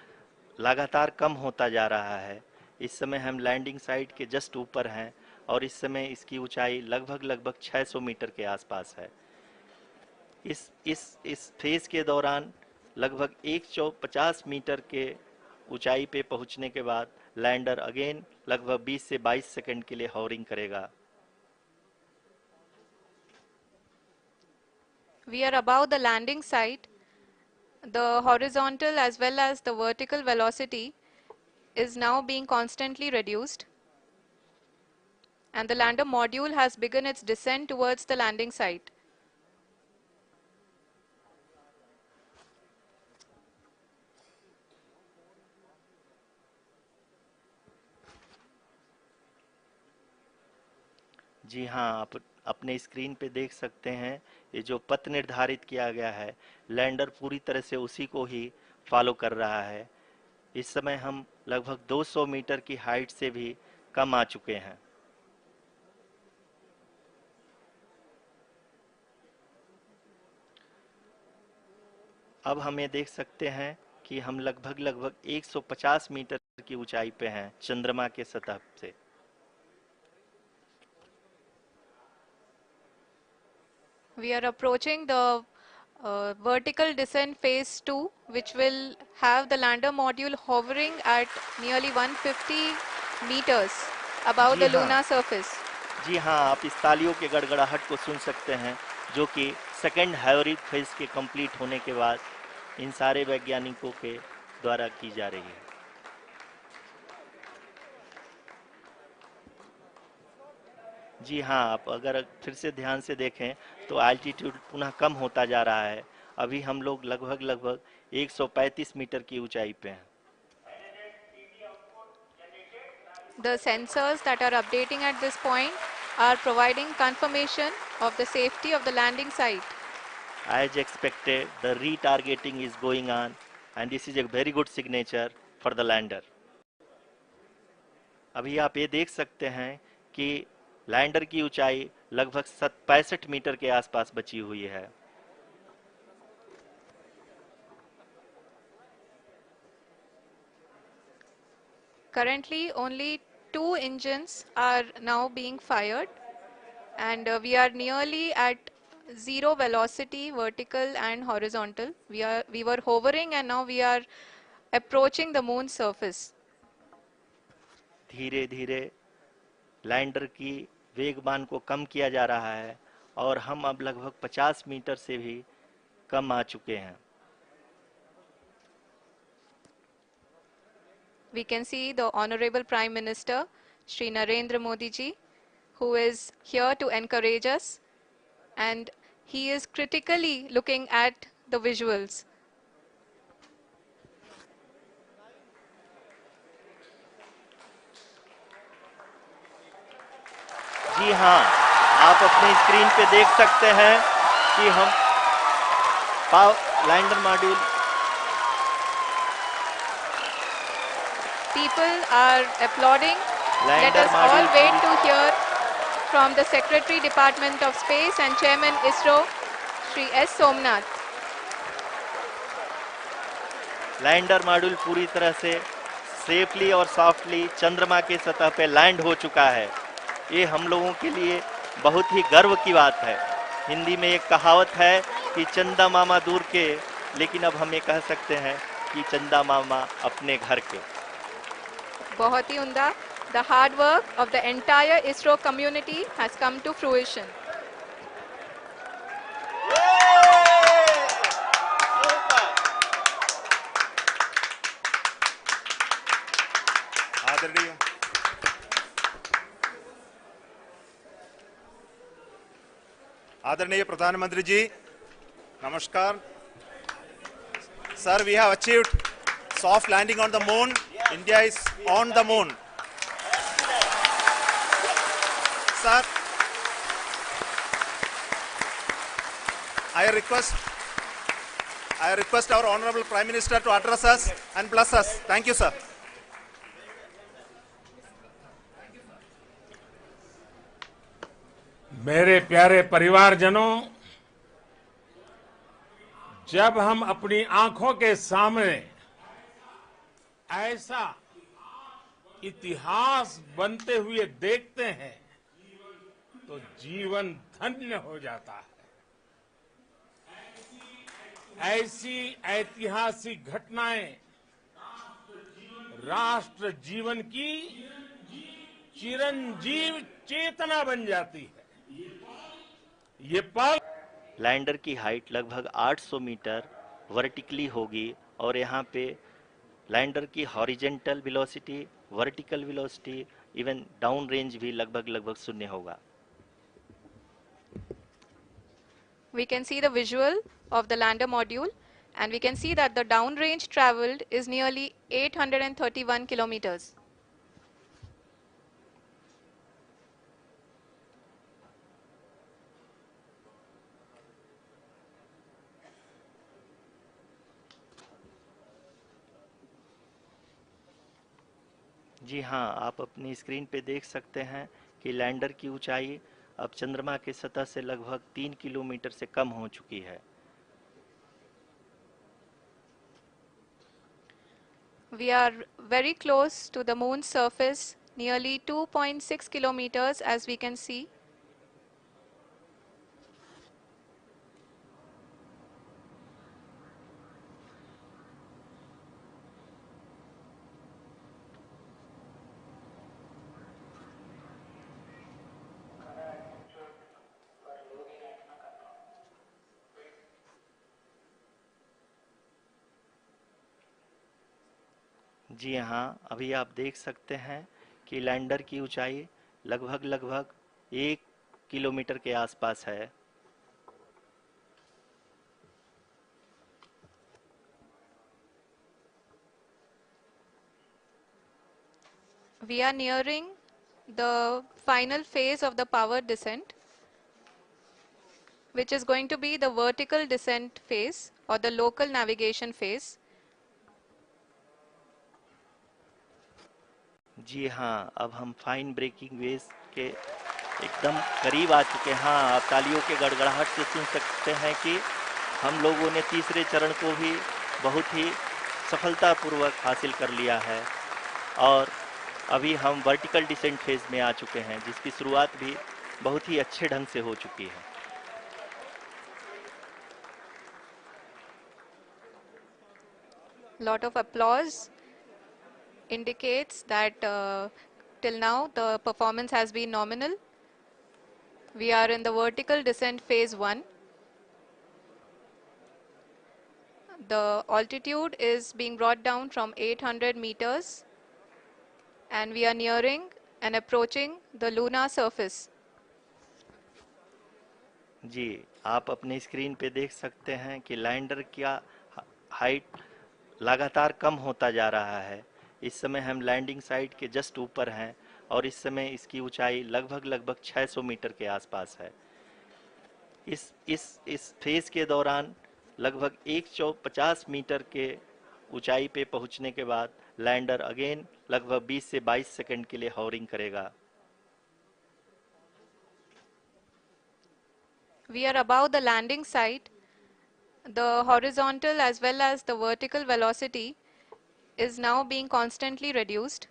लगातार कम होता जा रहा है। इस समय हम लैंडिंग साइट के जस्ट ऊपर हैं और इस समय इसकी ऊंचाई लगभग 600 मीटर के आसपास है। इस फेज के दौरान लगभग 150 मीटर के ऊंचाई पे पहुंचने के बाद लैंडर अगेन लगभग 20 से 22 सेकंड के लिए हॉवरिंग करेगा। We are above the landing site. The horizontal as well as the vertical velocity is now being constantly reduced. And the lander module has begun its descent towards the landing site. जी हाँ, आप अपने screen पे देख सकते हैं ये जो पथ निर्धारित किया गया है, लैंडर पूरी तरह से उसी को ही फॉलो कर रहा है। इस समय हम लगभग 200 मीटर की हाइट से भी कम आ चुके हैं। अब हम ये देख सकते हैं कि हम लगभग 150 मीटर की ऊंचाई पे हैं चंद्रमा के सतह से। We are approaching the vertical descent phase 2, which will have the lander module hovering at nearly 150 meters above ji the हाँ, lunar surface. जी हाँ, आप इस तालियों के गड़गड़ाहट को सुन सकते हैं जो कि सेकंड हाइब्रिड फेज के कंप्लीट होने के बाद इन सारे वैज्ञानिकों के द्वारा की जा रही है। जी हाँ, आप अगर फिर से ध्यान से देखें तो एल्टीट्यूड पुनः कम होता जा रहा है। अभी हम लोग लगभग 135 मीटर की ऊंचाई पे हैं। The sensors that are updating at this point are providing confirmation of the safety of the landing site. As expected, the retargeting is going on and this is a very good signature for the lander. अभी आप ये देख सकते हैं कि lander की ऊंचाई लगभग 65 मीटर के आसपास बची हुई है। Currently, only 2 engines are now being fired, and we are nearly at zero velocity, vertical and horizontal. We were hovering, and now we are approaching the moon's surface. धीरे धीरे लैंडर की वेगमान को कम किया जा रहा है और हम अब लगभग 50 मीटर से भी कम आ चुके हैं। We can see the Honorable Prime Minister, Shri Narendra Modi ji, who is here to encourage us, and he is critically looking at the visuals. जी हाँ, आप अपने स्क्रीन पे देख सकते हैं कि हम lander module People are applauding. Let lander us all module wait to hear from the Secretary Department of Space and Chairman ISRO, Shri S. Somnath. Lander module पूरी तरह से सेफली और सॉफ्टली चंद्रमा के सतह पे लैंड हो चुका है। ये हम लोगों के लिए बहुत ही गर्व की बात है। हिंदी में एक कहावत है कि चंदा मामा दूर के, लेकिन अब हम ये कह सकते हैं कि चंदा मामा अपने घर के। बहुत ही उम्दा. The hard work of the entire ISRO community has come to fruition. आदरणीय प्रधानमंत्री जी, नमस्कार। Sir, we have achieved soft landing on the moon. India is on the moon. Sir, I request our Honorable Prime Minister to address us and bless us. Thank you, sir. मेरे प्यारे परिवारजनों, जब हम अपनी आंखों के सामने ऐसा इतिहास बनते हुए देखते हैं तो जीवन धन्य हो जाता है। ऐसी ऐतिहासिक घटनाएं राष्ट्र जीवन की चिरंजीव चेतना बन जाती है। ये पल लैंडर की हाइट लगभग 800 मीटर वर्टिकली होगी और यहाँ पे लैंडर की horizontal velocity, vertical velocity, even down range भी लगभग शून्य होगा। We can see the visual of the lander module, and we can see that the downrange traveled is nearly 831 kilometers. जी हाँ, आप अपनी स्क्रीन पे देख सकते हैं कि लैंडर की ऊंचाई अब चंद्रमा की सतह से लगभग 3 किलोमीटर से कम हो चुकी है। We are very close to the moon's surface, nearly 2.6 kilometers, as we can see. जी हाँ, अभी आप देख सकते हैं कि लैंडर की ऊंचाई लगभग 1 किलोमीटर के आसपास है। We are nearing the final phase of the power descent, which is going to be the vertical descent phase or the local navigation phase. जी हाँ, अब हम फाइन ब्रेकिंग वेव्स के एकदम करीब आ चुके हैं। हाँ, आप तालियों के गड़गड़ाहट से सुन सकते हैं कि हम लोगों ने तीसरे चरण को भी बहुत ही सफलतापूर्वक हासिल कर लिया है और अभी हम वर्टिकल डिसेंट फेज में आ चुके हैं, जिसकी शुरुआत भी बहुत ही अच्छे ढंग से हो चुकी है। Lot of applause indicates that till now the performance has been nominal. We are in the vertical descent phase 1. The altitude is being brought down from 800 meters and we are nearing and approaching the lunar surface. जी, आप अपनी screen पे देख सकते हैं कि lander का height लगातार कम होता जा रहा है। इस समय हम लैंडिंग साइट के जस्ट ऊपर हैं और इस समय इसकी ऊंचाई लगभग 600 मीटर के आसपास है। इस फेज के दौरान लगभग 150 मीटर के ऊंचाई पे पहुंचने के बाद लैंडर अगेन लगभग 20 से 22 सेकंड के लिए हॉवरिंग करेगा। We are above the landing site. The horizontal as well as the vertical velocity is now being constantly reduced,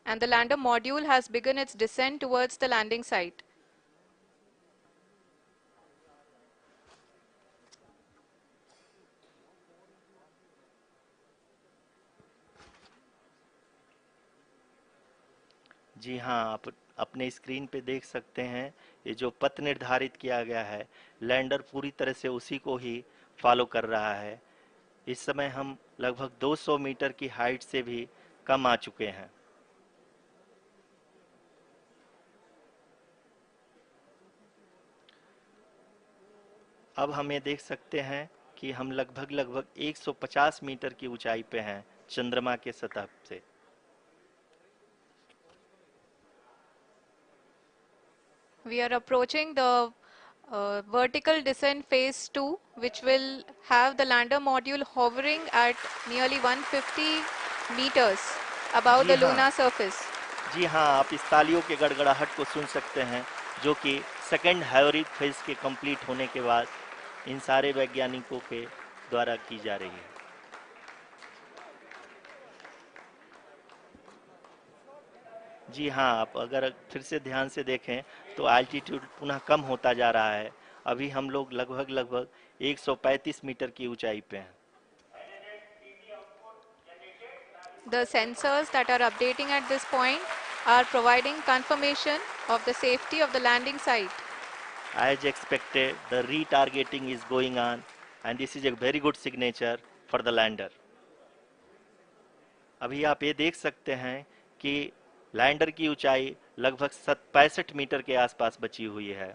and the lander module has begun its descent towards the landing site. जी हाँ, आप अपने screen पे देख सकते हैं ये जो पथ निर्धारित किया गया है, लैंडर पूरी तरह से उसी को ही फॉलो कर रहा है। इस समय हम लगभग 200 मीटर की हाइट से भी कम आ चुके हैं। अब हम ये देख सकते हैं कि हम लगभग 150 मीटर की ऊंचाई पे हैं चंद्रमा के सतह से। We are approaching the vertical descent phase 2, which will have the lander module hovering at nearly 150 meters above the lunar surface. जी हाँ, आप इस तालियों के गड़गड़ाहट को सुन सकते हैं, जो कि सेकंड हाइब्रिड फेज के कंप्लीट होने के बाद इन सारे वैज्ञानिकों के द्वारा की जा रही है। जी हाँ, आप अगर फिर से ध्यान से देखें तो एल्टीट्यूड पुनः कम होता जा रहा है। अभी हम लोग लगभग 135 मीटर की ऊंचाई पे हैं। The sensors that are updating at this point are providing confirmation of the safety of the landing site. As expected, the retargeting is going on, and this is a very good signature for the lander. अभी आप ये देख सकते हैं कि lander की ऊंचाई लगभग 65 मीटर के आसपास बची हुई है.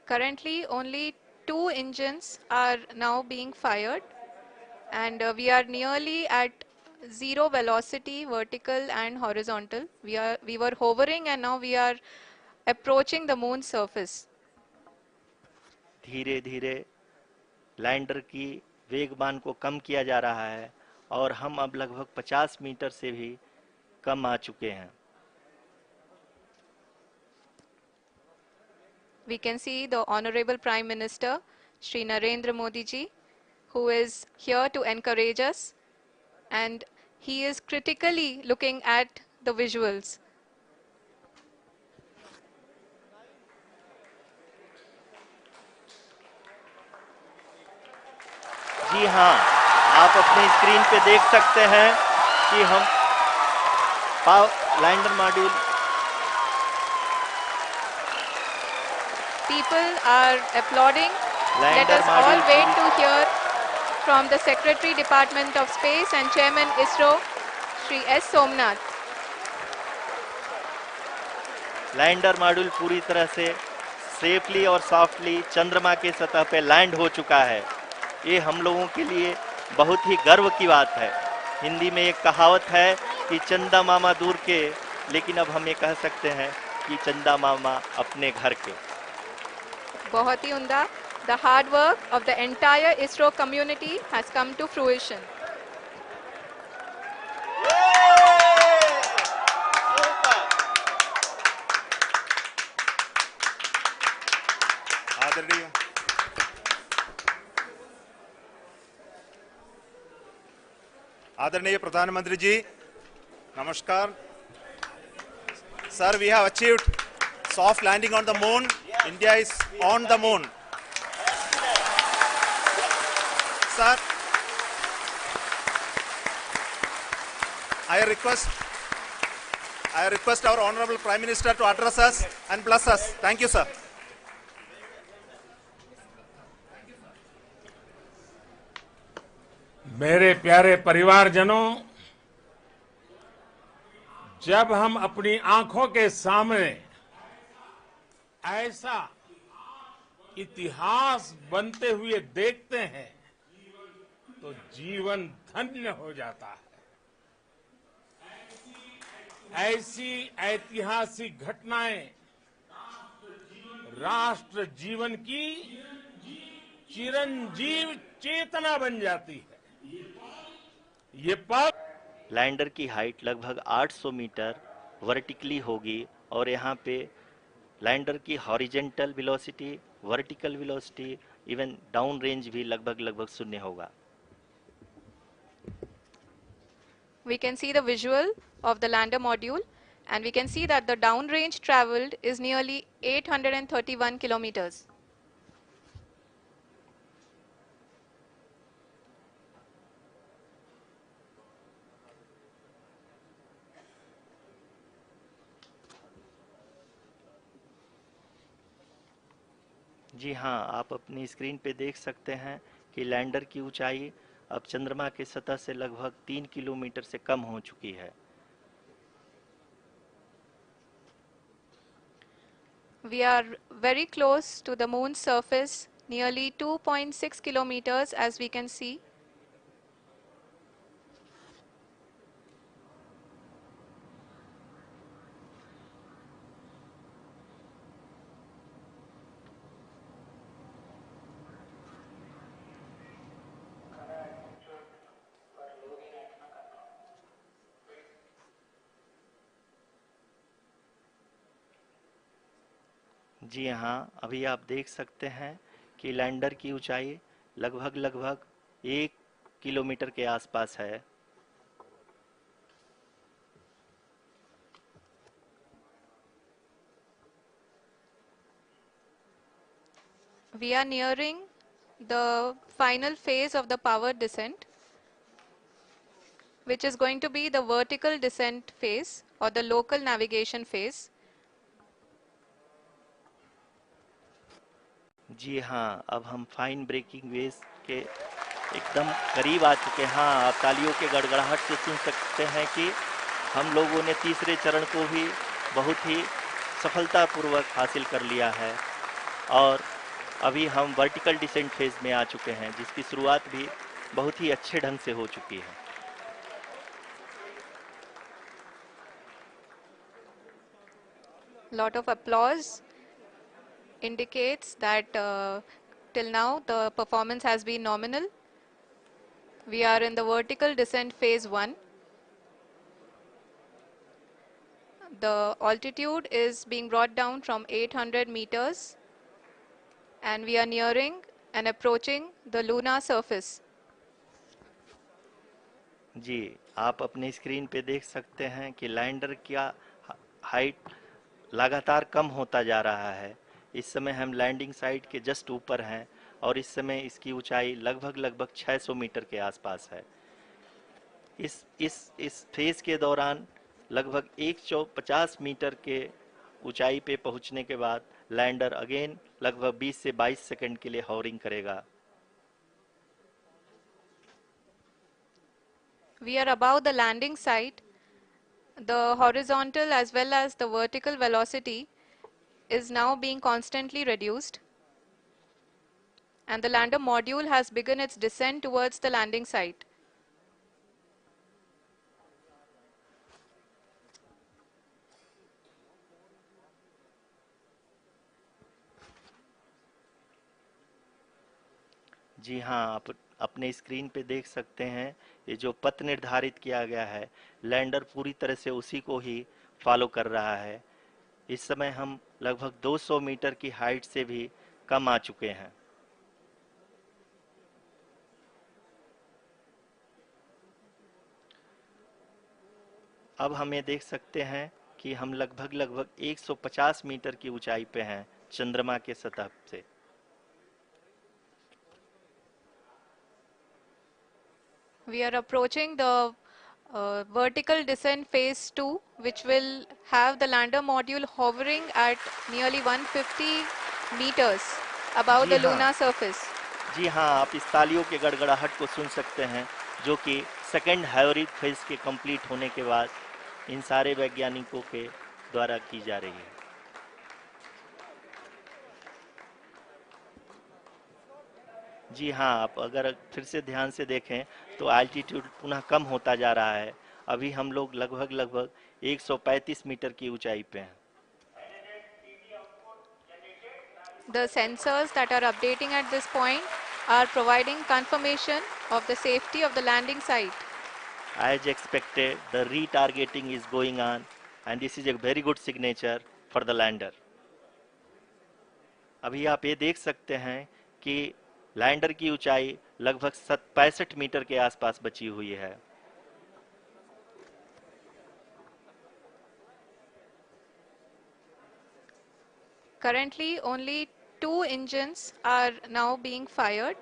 Currently, only 2 engines are now being fired, and we are nearly at zero velocity, vertical and horizontal. We were hovering, and now we are approaching the moon's surface. धीरे धीरे लैंडर की वेगमान को कम किया जा रहा है और हम अब लगभग 50 मीटर से भी कम आ चुके हैं. We can see the Honorable Prime Minister, Shri Narendra Modi ji, who is here to encourage us, and he is critically looking at the visuals. जी हाँ, आप अपनी स्क्रीन पे देख सकते हैं कि हम lander module. People are applauding. Let lander us all module wait to hear from the Secretary Department of Space and Chairman ISRO, Shri S. Somnath. Lander module पूरी तरह से सेफली और सॉफ्टली चंद्रमा के सतह पे लैंड हो चुका है. ये हम लोगों के लिए बहुत ही गर्व की बात है. हिंदी में एक कहावत है कि चंदा मामा दूर के, लेकिन अब हम ये कह सकते हैं कि चंदा मामा अपने घर के. बहुत ही उम्दा. The hard work of the entire ISRO community has come to fruition. आदरणीय आदरणीय प्रधानमंत्री जी, नमस्कार. Sir, we have achieved soft landing on the moon. India is on the moon. Sir, I request our Honorable Prime Minister to address us and bless us. Thank you, sir. मेरे प्यारे परिवारजनों, जब हम अपनी आंखों के सामने ऐसा इतिहास बनते हुए देखते हैं तो जीवन धन्य हो जाता है. ऐसी ऐतिहासिक घटनाएं राष्ट्र जीवन की चिरंजीव चेतना बन जाती है. ये पल लैंडर की हाइट लगभग 800 मीटर वर्टिकली होगी और यहाँ पे लैंडर की horizontal velocity, vertical velocity, even down range भी लगभग शून्य होगा. We can see the visual of the lander module, and we can see that the downrange traveled is nearly 831 kilometers. जी हाँ, आप अपनी स्क्रीन पे देख सकते हैं कि लैंडर की ऊंचाई अब चंद्रमा के सतह से लगभग 3 किलोमीटर से कम हो चुकी है. We are very close to the moon's surface, nearly 2.6 kilometers, as we can see. जी हाँ, अभी आप देख सकते हैं कि लैंडर की ऊंचाई लगभग 1 किलोमीटर के आसपास है. We are nearing the final phase of the powered descent, which is going to be the vertical descent phase or the local navigation phase. जी हाँ, अब हम फाइन ब्रेकिंग वेव्स के एकदम करीब आ चुके हैं। हाँ, आप तालियों के गड़गड़ाहट से सुन सकते हैं कि हम लोगों ने तीसरे चरण को भी बहुत ही सफलतापूर्वक हासिल कर लिया है और अभी हम वर्टिकल डिसेंट फेज में आ चुके हैं, जिसकी शुरुआत भी बहुत ही अच्छे ढंग से हो चुकी है। Lot of applause indicates that till now the performance has been nominal. We are in the vertical descent phase 1. The altitude is being brought down from 800 meters and we are nearing and approaching the lunar surface. जी, आप अपने screen पे देख सकते हैं कि lander का height लगातार कम होता जा रहा है। इस समय हम लैंडिंग साइट के जस्ट ऊपर हैं और इस समय इसकी ऊंचाई लगभग 600 मीटर के आसपास है। इस फेज के दौरान लगभग 150 मीटर के ऊंचाई पे पहुंचने के बाद लैंडर अगेन लगभग 20 से 22 सेकंड के लिए हॉवरिंग करेगा। We are above the landing site. The horizontal as well as the vertical velocity is now being constantly reduced. And the lander module has begun its descent towards the landing site. जी हाँ, आप अपने screen पे देख सकते हैं ये जो पथ निर्धारित किया गया है, लैंडर पूरी तरह से उसी को ही फॉलो कर रहा है। इस समय हम लगभग 200 मीटर की हाइट से भी कम आ चुके हैं। अब हमें देख सकते हैं कि हम लगभग 150 मीटर की ऊंचाई पे हैं चंद्रमा के सतह से। We are approaching the vertical descent phase 2, which will have the lander module hovering at nearly 150 meters above ji the हाँ, lunar surface. जी हाँ, आप इस तालियों के गड़गड़ाहट को सुन सकते हैं, जो कि सेकेंड हाइब्रिड फेज के कंप्लीट होने के बाद इन सारे वैज्ञानिकों के द्वारा की जा रही है। जी हाँ, आप अगर फिर से ध्यान से देखें तो एल्टीट्यूड पुनः कम होता जा रहा है। अभी हम लोग लगभग 135 मीटर की ऊंचाई पे हैं। The sensors that are updating at this point are providing confirmation of the safety of the landing site. As expected, the retargeting is going on and this is a very good signature for the lander. अभी आप ये देख सकते हैं कि lander की ऊंचाई लगभग 65 मीटर के आसपास बची हुई है। Currently, only 2 engines are now being fired,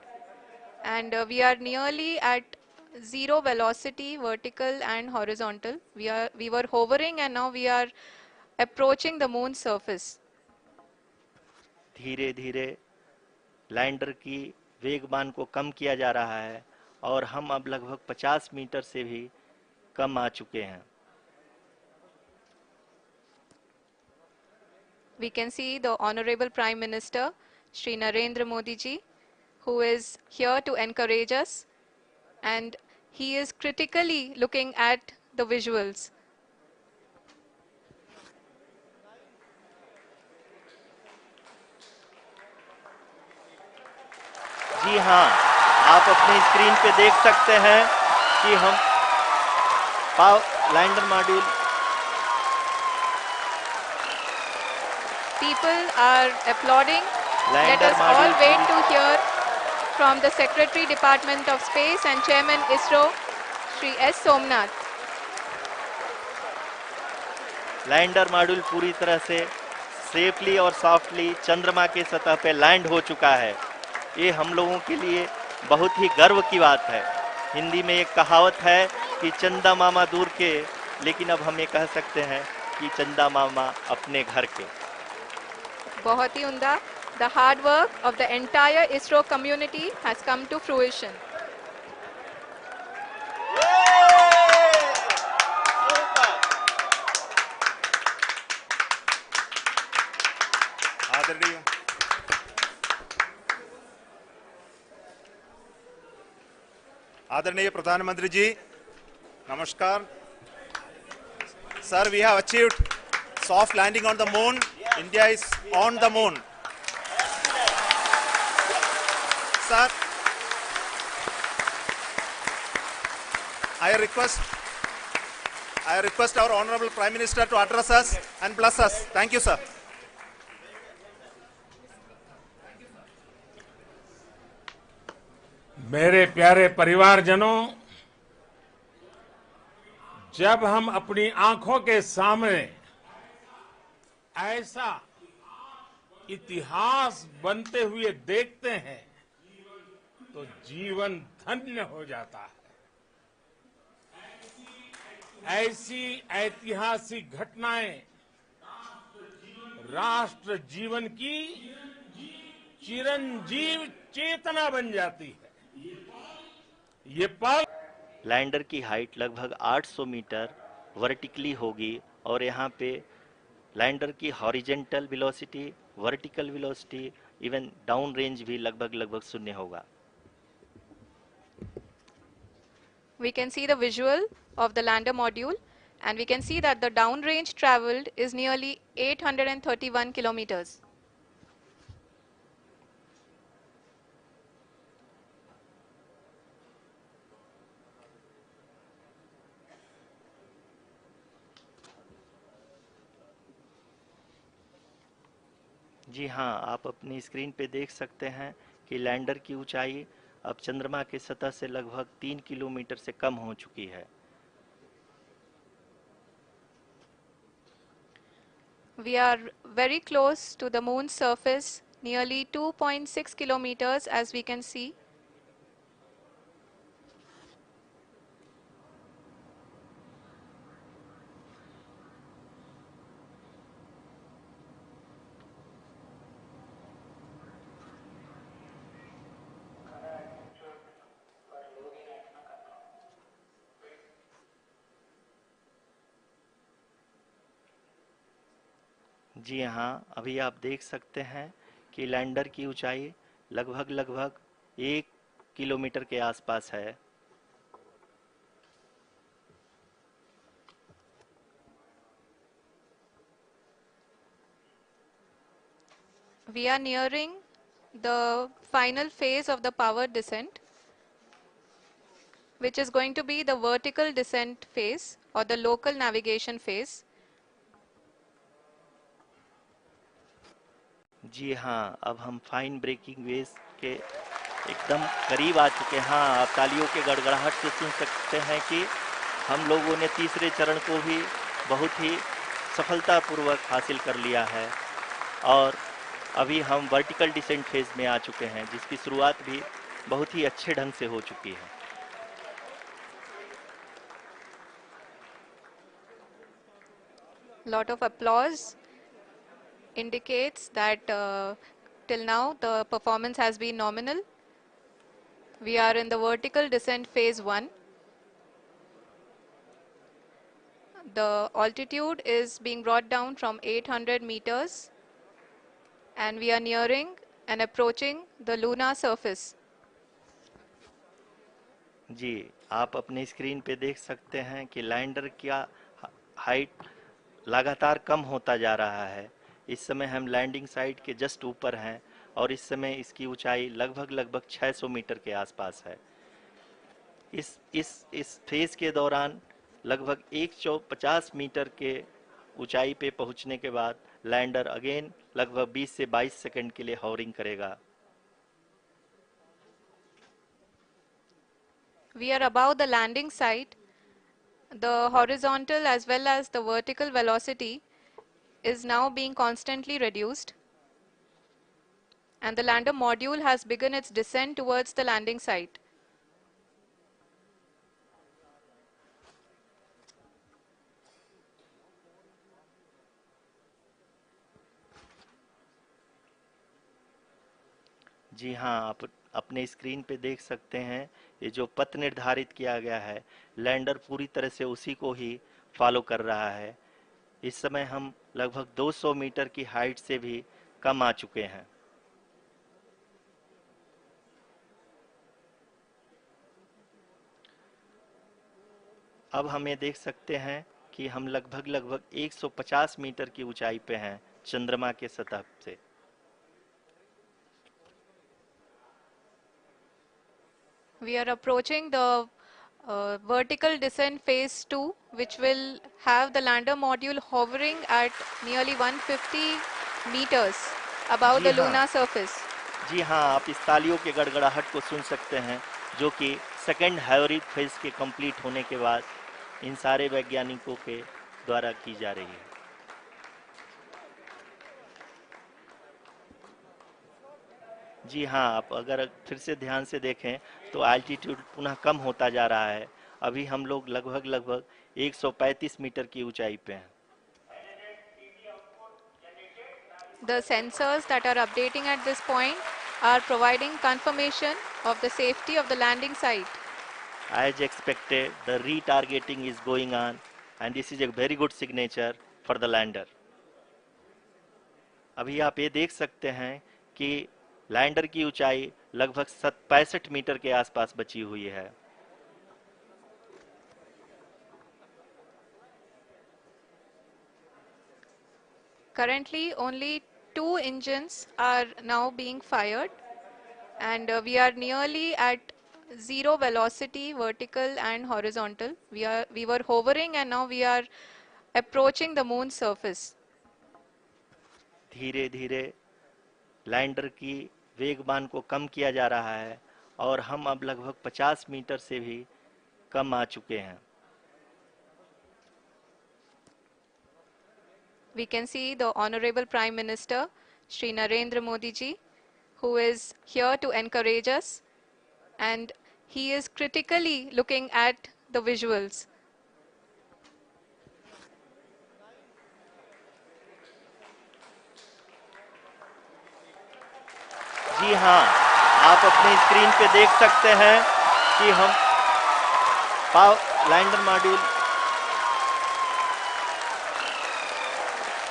and we are nearly at zero velocity, vertical and horizontal. We were hovering, and now we are approaching the moon's surface. धीरे धीरे लैंडर की वेगमान को कम किया जा रहा है और हम अब लगभग 50 मीटर से भी कम आ चुके हैं। We can see the Honorable Prime Minister, Shri Narendra Modi ji, who is here to encourage us, and he is critically looking at the visuals. जी हाँ, आप अपने स्क्रीन पे देख सकते हैं कि हम lander module People are applauding. Let lander us all module wait to hear from the Secretary Department of Space and Chairman ISRO, Shri S. Somnath. Lander module पूरी तरह से सेफली और सॉफ्टली चंद्रमा के सतह पे लैंड हो चुका है। ये हम लोगों के लिए बहुत ही गर्व की बात है। हिंदी में एक कहावत है कि चंदा मामा दूर के, लेकिन अब हम ये कह सकते हैं कि चंदा मामा अपने घर के। बहुत ही उम्दा। The hard work of the entire ISRO community has come to fruition. आदरणीय आदरणीय प्रधानमंत्री जी, नमस्कार। Sir, we have achieved soft landing on the moon. India is on the moon. Sir, I request our Honorable Prime Minister to address us and bless us. Thank you, sir. मेरे प्यारे परिवारजनों, जब हम अपनी आंखों के सामने ऐसा इतिहास बनते हुए देखते हैं तो जीवन धन्य हो जाता है। ऐसी ऐतिहासिक घटनाएं राष्ट्र जीवन की चिरंजीव चेतना बन जाती है। ये पल लैंडर की हाइट लगभग 800 मीटर वर्टिकली होगी और यहाँ पे लैंडर की horizontal velocity, vertical velocity, even down range भी लगभग शून्य होगा। We can see the visual of the lander module, and we can see that the downrange traveled is nearly 831 kilometers. जी हाँ, आप अपनी स्क्रीन पे देख सकते हैं कि लैंडर की ऊंचाई अब चंद्रमा के सतह से लगभग 3 किलोमीटर से कम हो चुकी है। We are very close to the moon's surface, nearly 2.6 kilometers, as we can see. जी हाँ, अभी आप देख सकते हैं कि लैंडर की ऊंचाई लगभग 1 किलोमीटर के आसपास है। We are nearing the final phase of the power descent, which is going to be the vertical descent phase or the local navigation phase. जी हाँ, अब हम फाइन ब्रेकिंग वेव्स के एकदम करीब आ चुके हैं। हाँ, आप तालियों के गड़गड़ाहट से सुन सकते हैं कि हम लोगों ने तीसरे चरण को भी बहुत ही सफलतापूर्वक हासिल कर लिया है और अभी हम वर्टिकल डिसेंट फेज में आ चुके हैं, जिसकी शुरुआत भी बहुत ही अच्छे ढंग से हो चुकी है। Lot of applause indicates that till now the performance has been nominal. We are in the vertical descent phase 1. The altitude is being brought down from 800 meters and we are nearing and approaching the lunar surface. जी, आप अपनी screen पे देख सकते हैं कि lander का height लगातार कम होता जा रहा है। इस समय हम लैंडिंग साइट के जस्ट ऊपर हैं और इस समय इसकी ऊंचाई लगभग 600 मीटर के आसपास है। इस फेज के दौरान लगभग 150 मीटर के ऊंचाई पे पहुंचने के बाद लैंडर अगेन लगभग 20 से 22 सेकंड के लिए हॉवरिंग करेगा। We are above the landing site. The horizontal as well as the vertical velocity is now being constantly reduced, and the lander module has begun its descent towards the landing site. जी हाँ, आप अपने screen पे देख सकते हैं ये जो पथ निर्धारित किया गया है, लैंडर पूरी तरह से उसी को ही फॉलो कर रहा है। इस समय हम लगभग 200 मीटर की हाइट से भी कम आ चुके हैं। अब हम ये देख सकते हैं कि हम लगभग 150 मीटर की ऊंचाई पे हैं चंद्रमा के सतह से। We are approaching the vertical descent phase 2, which will have the lander module hovering at nearly 150 meters above ji the हाँ। lunar surface. जी हाँ, आप इस तालियों के गड़गड़ाहट को सुन सकते हैं जो कि सेकेंड हैवरिक फेज के कंप्लीट होने के बाद इन सारे वैज्ञानिकों के द्वारा की जा रही है। जी हाँ, आप अगर फिर से ध्यान से देखें तो एल्टीट्यूड पुनः कम होता जा रहा है। अभी हम लोग लगभग 135 मीटर की ऊंचाई पे हैं। The sensors that are updating at this point are providing confirmation of the safety of the landing site. As expected, the retargeting is going on and this is a very good signature for the lander. अभी आप ये देख सकते हैं कि lander की ऊंचाई लगभग 65 मीटर के आसपास बची हुई है। Currently, only 2 engines are now being fired, and we are nearly at zero velocity, vertical and horizontal. We were hovering, and now we are approaching the moon's surface. धीरे धीरे लैंडर की वेगमान को कम किया जा रहा है और हम अब लगभग 50 मीटर से भी कम आ चुके हैं। We can see the Honorable Prime Minister, Shri Narendra Modi ji, who is here to encourage us, and he is critically looking at the visuals. जी हाँ, आप अपनी स्क्रीन पे देख सकते हैं कि हम lander module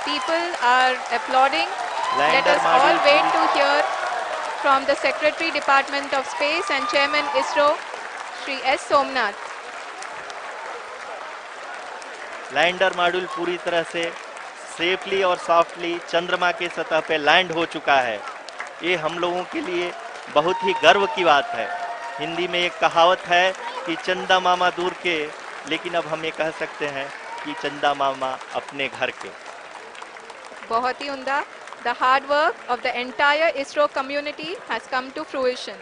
People are applauding. Let lander us all module wait to hear from the Secretary Department of Space and Chairman ISRO, Shri S. Somnath. Lander module पूरी तरह से सेफली और सॉफ्टली चंद्रमा के सतह पे लैंड हो चुका है। ये हम लोगों के लिए बहुत ही गर्व की बात है। हिंदी में एक कहावत है कि चंदा मामा दूर के, लेकिन अब हम ये कह सकते हैं कि चंदा मामा अपने घर के। बहुत ही उम्दा. The hard work of the entire ISRO community has come to fruition.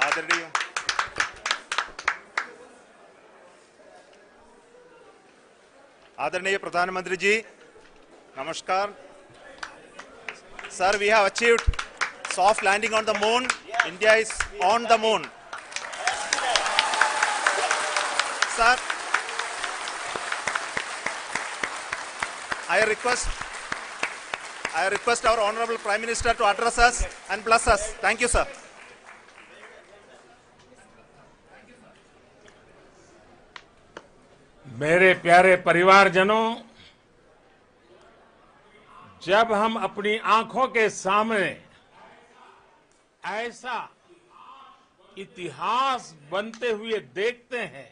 आदरणीय आदरणीय प्रधानमंत्री जी, नमस्कार। Sir, we have achieved soft landing on the moon. India is on the moon. Sir, I request our Honorable Prime Minister to address us and bless us. Thank you, sir. मेरे प्यारे परिवारजनों, जब हम अपनी आंखों के सामने ऐसा इतिहास बनते हुए देखते हैं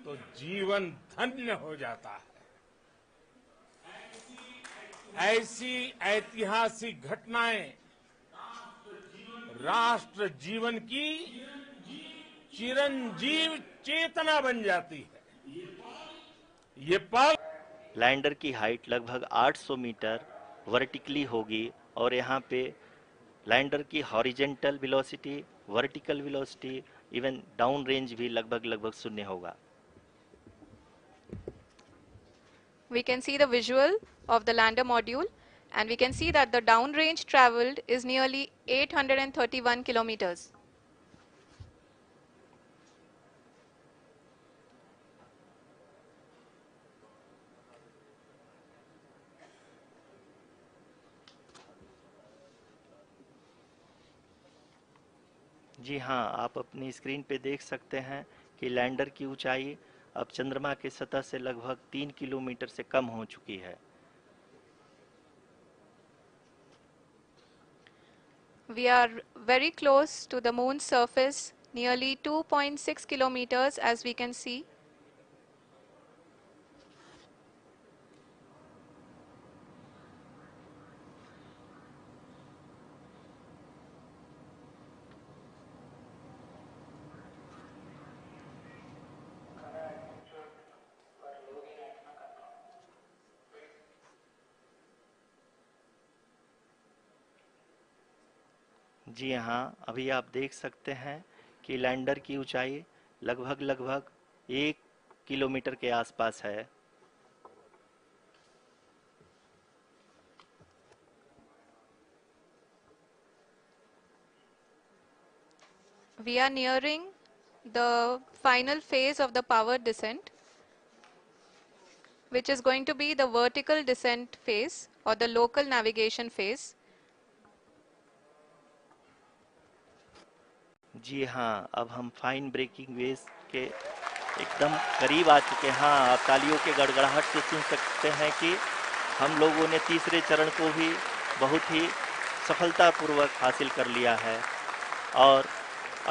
तो जीवन धन्य हो जाता है। ऐसी ऐतिहासिक घटनाएं राष्ट्र जीवन की चिरंजीव चेतना बन जाती है। ये पल लैंडर की हाइट लगभग 800 मीटर वर्टिकली होगी और यहाँ पे लैंडर की horizontal velocity, vertical velocity, even down range भी लगभग शून्य होगा। We can see the visual of the lander module, and we can see that the downrange traveled is nearly 831 kilometers. जी हाँ, आप अपनी स्क्रीन पे देख सकते हैं कि लैंडर की ऊंचाई अब चंद्रमा के सतह से लगभग 3 किलोमीटर से कम हो चुकी है। We are very close to the moon's surface, nearly 2.6 kilometers, as we can see. जी हाँ, अभी आप देख सकते हैं कि लैंडर की ऊंचाई लगभग 1 किलोमीटर के आसपास है। We are nearing the final phase of the power descent, which is going to be the vertical descent phase or the local navigation phase. जी हाँ, अब हम फाइन ब्रेकिंग वेव्स के एकदम करीब आ चुके हैं। हाँ, आप तालियों के गड़गड़ाहट से सुन सकते हैं कि हम लोगों ने तीसरे चरण को भी बहुत ही सफलतापूर्वक हासिल कर लिया है और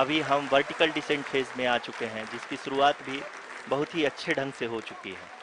अभी हम वर्टिकल डिसेंट फेज में आ चुके हैं, जिसकी शुरुआत भी बहुत ही अच्छे ढंग से हो चुकी है।